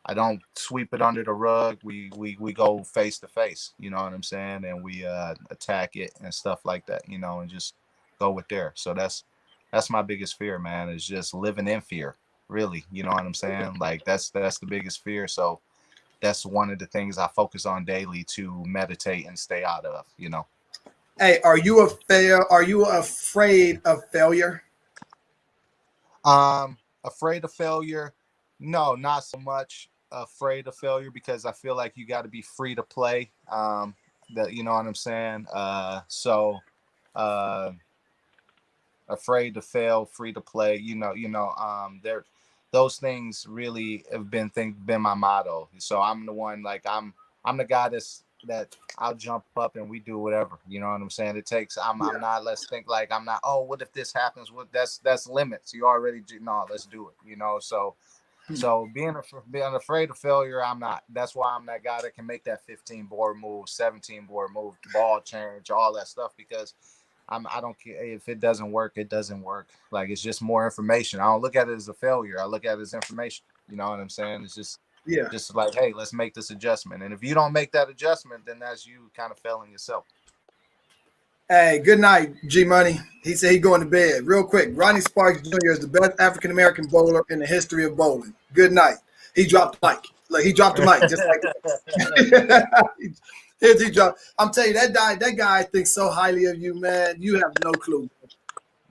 I don't sweep it under the rug. We go face to face, you know what I'm saying? And we attack it and stuff like that, and just go with there. So that's my biggest fear, man, is just living in fear. Really, you know what I'm saying? Like that's the biggest fear. So that's one of the things I focus on daily to meditate and stay out of. Hey, are you Are you afraid of failure? Afraid of failure? No, not so much afraid of failure because I feel like you got to be free to play. That you know what I'm saying. Uh, afraid to fail, free to play. There, those things really have been my motto. So I'm the one like I'm the guy that I'll jump up and we do whatever. You know what I'm saying? It takes I'm Yeah. not let's think like I'm not, oh, what if this happens? What that's limits. You already do no, let's do it. So being afraid of failure, I'm not. That's why I'm that guy that can make that 15 board move, 17 board move, ball change, all that stuff because I don't care if it doesn't work, it doesn't work. Like it's just more information. I don't look at it as a failure. I look at it as information. You know what I'm saying? It's Yeah. just like, hey, let's make this adjustment. And if you don't make that adjustment, then that's you kind of failing yourself. Hey, good night, G Money. He said he going to bed. Real quick, Ronnie Sparks Jr. is the best African American bowler in the history of bowling. Good night. He dropped the mic. Like he dropped the mic just like that. he dropped. I'm telling you, that guy thinks so highly of you, man. You have no clue.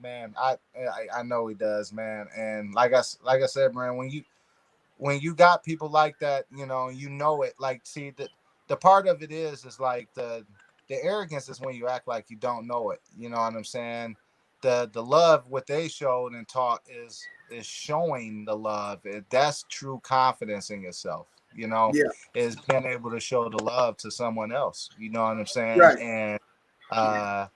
Man, I know he does, man. And like I said, man, when you got people like that, it. Like, see, the part of it is like the arrogance is when you act like you don't know it. You know what I'm saying? The love what they showed and taught is showing the love. That's true confidence in yourself. Yeah. Is being able to show the love to someone else. You know what I'm saying? Right. Uh,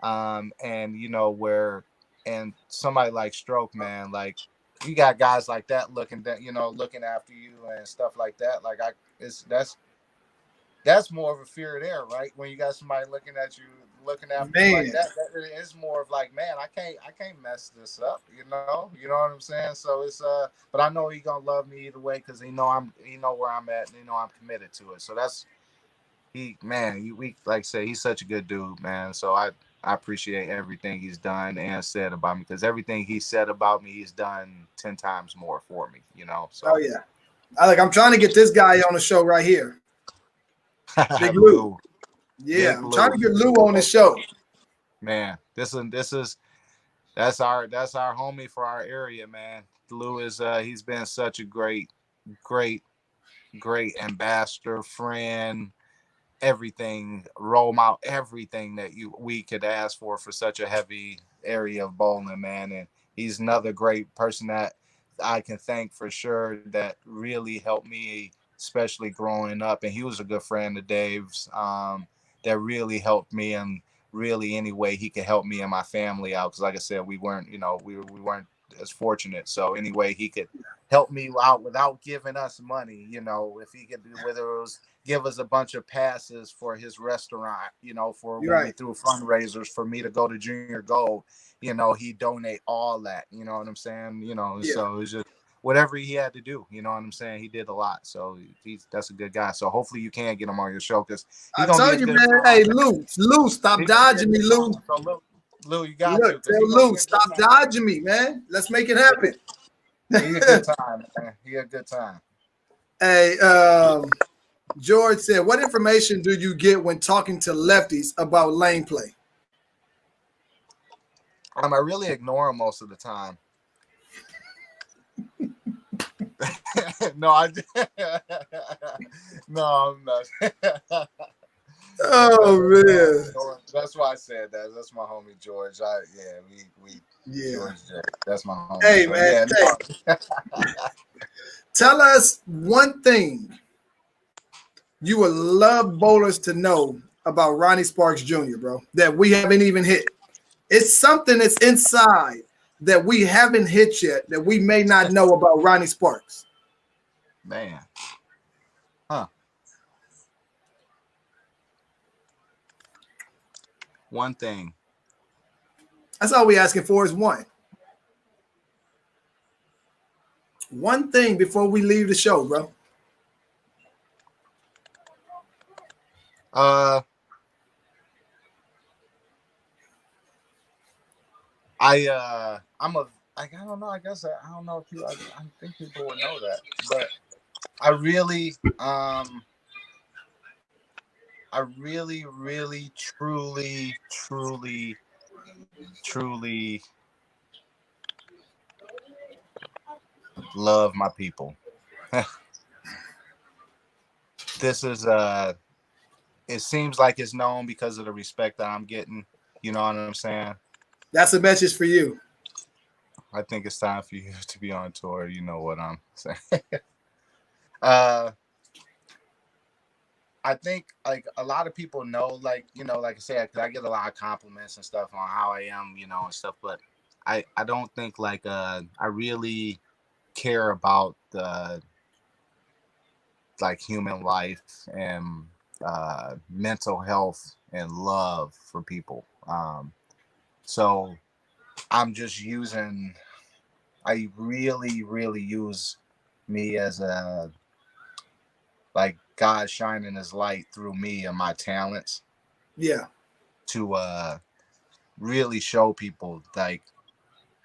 and where and somebody like Stroke, man, like you got guys like that looking after you and stuff like that. Like it's that's more of a fear there, right? When you got somebody looking at you, looking after you like Man. that really is more of like, man, I can't mess this up, you know what I'm saying? So it's but I know he gonna love me either way because he know where I'm at, and I'm committed to it. So that's we like I say, he's such a good dude, man. So I appreciate everything he's done and said about me, because everything he said about me, he's done 10 times more for me, you know. Oh So yeah. I'm trying to get this guy on the show right here. Big Lou. Lou, Yeah, Big I'm trying Lou, to get Lou on the show. man. This is that's our homie for our area, man. Lou is he's been such a great great ambassador, friend, everything, role model, everything that we could ask for such a heavy area of bowling, man. And he's another great person that I can thank for sure, that really helped me, especially growing up. And he was a good friend of Dave's, that really helped me, and really any way he could help me and my family out. Because like I said, we weren't, we weren't as fortunate. So anyway, he could help me out without giving us money. If he could do, whether it was give us a bunch of passes for his restaurant, for You're when we right. threw fundraisers for me to go to Junior Gold, he donate all that, you know what I'm saying? Yeah. So it's just whatever he had to do, you know what I'm saying? He did a lot. So that's a good guy. So hopefully you can get him on your show, because he's I gonna be a told you, good man. time. Hey, Lou, stop He's gonna be a dodging me, good Lou. time. So Lou, you got to, Look, because tell he's gonna Lou, be a good stop time. dodging me, man. Let's make it happen. He a good time, man. He a good time. Hey, George said, what information do you get when talking to lefties about lane play? I really ignore him most of the time. No, no, I'm not. Oh, man. That's why I said that. That's my homie George. We Yeah. George. That's my homie. Hey, So, man. yeah, Hey, tell us one thing you would love bowlers to know about Ronnie Sparks Jr., bro, that we haven't even hit. It's something that's inside that we haven't hit yet that we may not know about Ronnie Sparks. man. Huh. One thing. That's all we asking for is one. One thing before we leave the show, bro. I don't know. I guess I don't know if I think people would know that, but I really really truly love my people. This is it seems like it's known because of the respect that I'm getting. You know what I'm saying? That's a message for you. I think it's time for you to be on tour. You know what I'm saying? I think like a lot of people know, like, like I said, because I get a lot of compliments and stuff on how I am, and stuff. But I don't think like I really care about the like human life and mental health and love for people. So I'm just using. I really use me as a like God shining his light through me and my talents. Yeah. To really show people, like,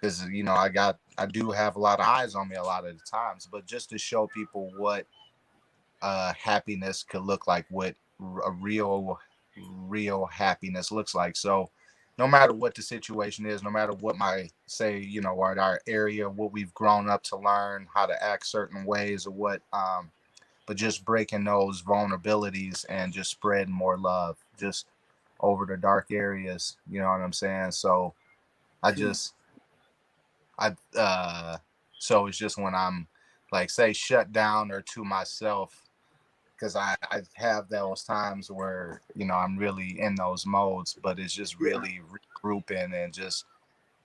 because I do have a lot of eyes on me a lot of the times, but just to show people what happiness could look like, what a real happiness looks like. So no matter what the situation is, no matter what my say, our area, what we've grown up to learn, how to act certain ways or what, but just breaking those vulnerabilities and just spreading more love just over the dark areas, you know what I'm saying? So so it's just when I'm like, say, shut down or to myself, because I have those times where, I'm really in those modes, but it's just really regrouping and just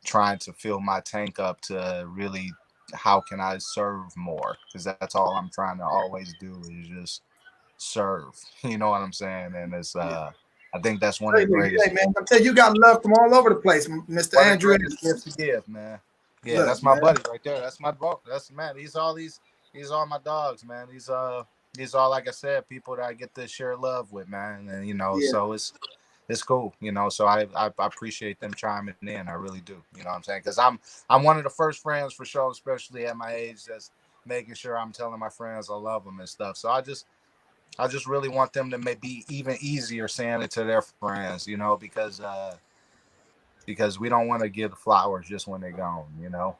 trying to fill my tank up to really, how can I serve more? Because that's all I'm trying to always do is just serve. You know what I'm saying? And it's I think that's one of the greatest. Hey, man, I'm telling you, you got love from all over the place, Mr. One of the Andrew. greatest gifts to give, man. Yeah, Look, that's my man. buddy right there. That's my bro. That's man. These all my dogs, man. These all, like I said, people that I get to share love with, man. And Yeah. so it's it's cool, you know. So I appreciate them chiming in. I really do. You know what I'm saying? Because I'm one of the first friends for sure, especially at my age, that's making sure I'm telling my friends I love them and stuff. So I just really want them to be even easier saying it to their friends, you know, because we don't want to give the flowers just when they're gone, you know.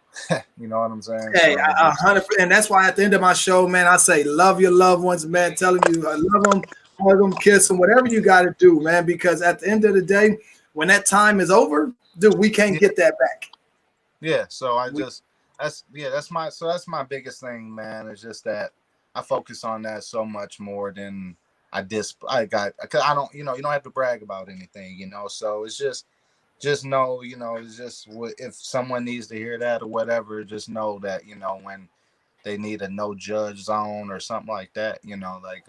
You know what I'm saying? Hey, So 100%, and that's why at the end of my show, man, I say love your loved ones, man. Telling you I love them, hug them, kiss them, whatever you got to do, man. Because at the end of the day, when that time is over, dude, we can't get that back. Yeah. So that's my biggest thing, man. It's just that I focus on that so much more than because I don't, you know, you don't have to brag about anything, you know. So it's just know, you know, it's just if someone needs to hear that or whatever, just know that, you know, when they need a no judge zone or something like that, you know, like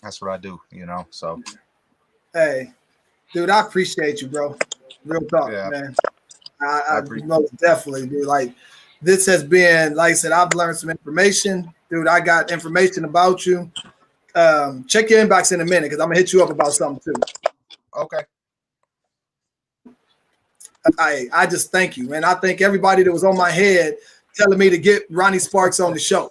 that's what I do, you know. So Hey, dude, I appreciate you, bro. Real talk, yeah, man. I I appreciate most definitely do. Like, this has been, like I said, I've learned some information, dude. I got information about you. Check your inbox in a minute because I'm gonna hit you up about something too. okay. I just thank you, man. I thank everybody that was on my head telling me to get Ronnie Sparks on the show.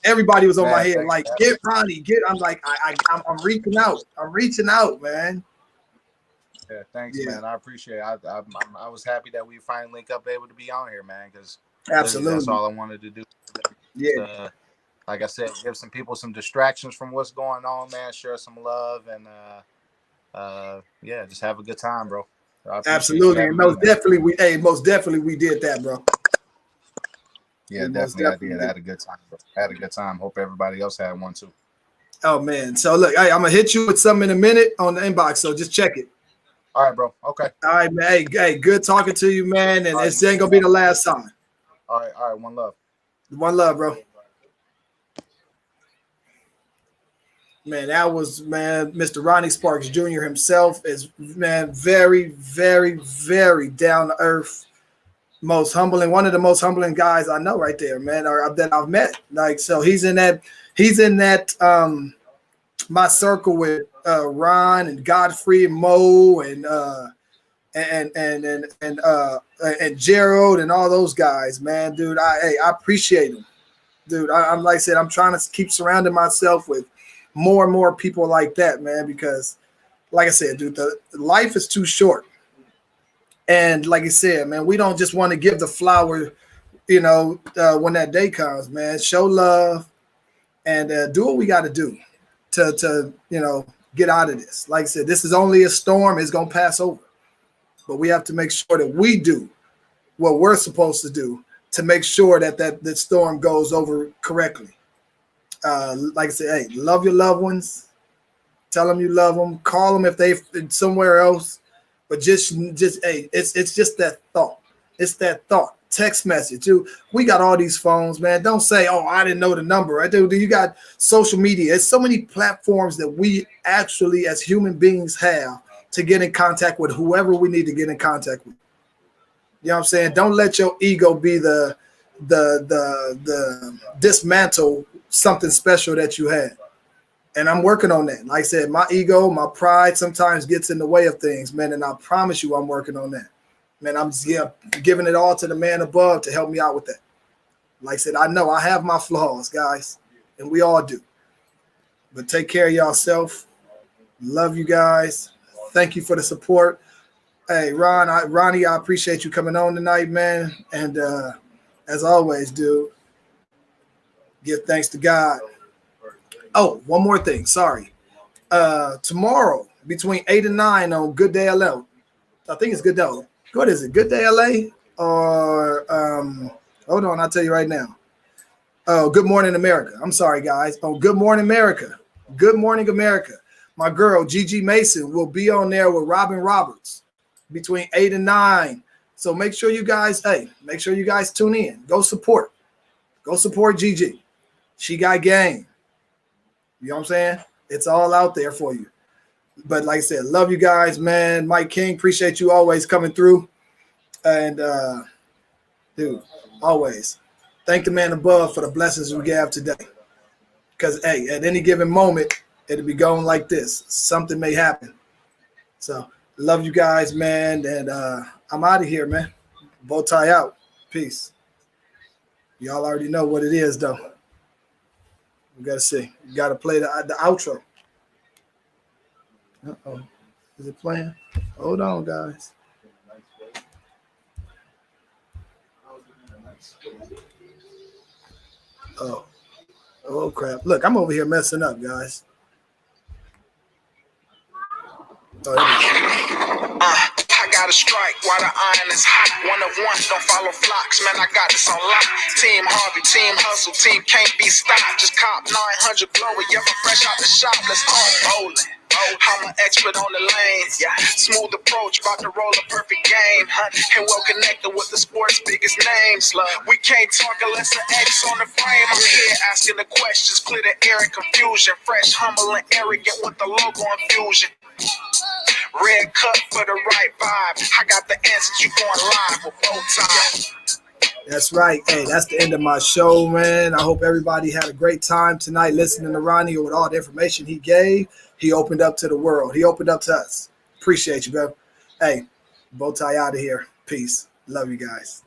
Everybody was on my Man, head, thanks, like, man. get Ronnie, get. I'm like, I'm reaching out. I'm reaching out, man. Yeah, thanks, Yeah, man. I appreciate it. I was happy that we finally link up able to be on here, man, because literally that's absolutely. all I wanted to do. Yeah, Like I said, give some people some distractions from what's going on, man. Share some love and yeah, just have a good time, bro. I appreciate you absolutely. And having me, most man. definitely, most definitely, we did that, bro. Yeah, We most definitely I definitely did. I did. had a good time, bro. I had a good time. Hope everybody else had one too. Oh man. So look, hey, I'm gonna hit you with something in a minute on the inbox. So just check it. All right, bro. Okay. All right, man. Hey, good talking to you, man. And All right, this ain't gonna be the last time. all right. One love. One love, bro. Man, that was, man, Mr. Ronnie Sparks Jr. himself is, man, very, very, very down to earth, most humbling, one of the most humbling guys I know right there, man, or that I've met. Like, so he's in that my circle with Ron and Godfrey and Mo and Gerald and all those guys, man, dude. I appreciate them, dude. I'm like I said, I'm trying to keep surrounding myself with more and more people like that, man, because like I said, dude, the life is too short. And like I said, man, we don't just want to give the flower, you know, when that day comes, man. Show love and do what we got to do to you know, get out of this. Like I said, this is only a storm. It's gonna pass over, but we have to make sure that we do what we're supposed to do to make sure that that storm goes over correctly. Like I said, hey, love your loved ones. Tell them you love them. Call them if they're somewhere else. But just hey, it's just that thought. It's that thought. Text message. Dude, we got all these phones, man. Don't say, oh, I didn't know the number. Right? Dude, you got social media. It's so many platforms that we actually, as human beings, have to get in contact with whoever we need to get in contact with. You know what I'm saying? Don't let your ego be the dismantle something special that you had. And I'm working on that. Like I said, my ego, my pride sometimes gets in the way of things, man. And I promise you I'm working on that. Man, I'm just giving it all to the man above to help me out with that. Like I said, I know I have my flaws, guys, and we all do. But take care of yourself. Love you guys. Thank you for the support. Hey, Ronnie, I appreciate you coming on tonight, man. And as always, dude, give thanks to God. Oh, one more thing. Sorry. Tomorrow between 8 and 9 on Good Day LA. I think it's Good Day. What is it? Good Day LA or hold on, I'll tell you right now. Oh, Good Morning America. I'm sorry, guys. Oh, Good Morning America. Good Morning America. My girl Gigi Mason will be on there with Robin Roberts between 8 and 9. So make sure you guys, make sure you guys tune in. Go support. Go support Gigi. She got game. You know what I'm saying? It's all out there for you. But like I said, love you guys, man. Mike King, appreciate you always coming through. And dude, always thank the man above for the blessings we have today. Because hey, at any given moment, it'll be going like this. Something may happen. So love you guys, man. And I'm out of here, man. Bowtie out. Peace. Y'all already know what it is, though. We got to see. You got to play the outro. Uh-oh. Is it playing? Hold on, guys. Oh, crap. Look, I'm over here messing up, guys. I got a strike while the iron is hot. One of one, don't follow flocks. Man, I got this on lock. Team Harvey, team hustle, team can't be stopped. Just cop 900 glowy. Yeah, I'm fresh out the shop. Let's talk bowling. I'm an expert on the lanes. Yeah, smooth approach, about to roll a perfect game. And well connected with the sport's biggest names. We can't talk unless an X on the frame. I'm here asking the questions, clear the air and confusion. Fresh, humble, and arrogant with the logo infusion. Red cup for the right vibe. I got the answers. You going live with Bowtie. That's right. Hey, that's the end of my show, man. I hope everybody had a great time tonight listening to Ronnie with all the information he gave. He opened up to the world. He opened up to us. Appreciate you, bro. Hey, Bowtie out of here. Peace. Love you guys.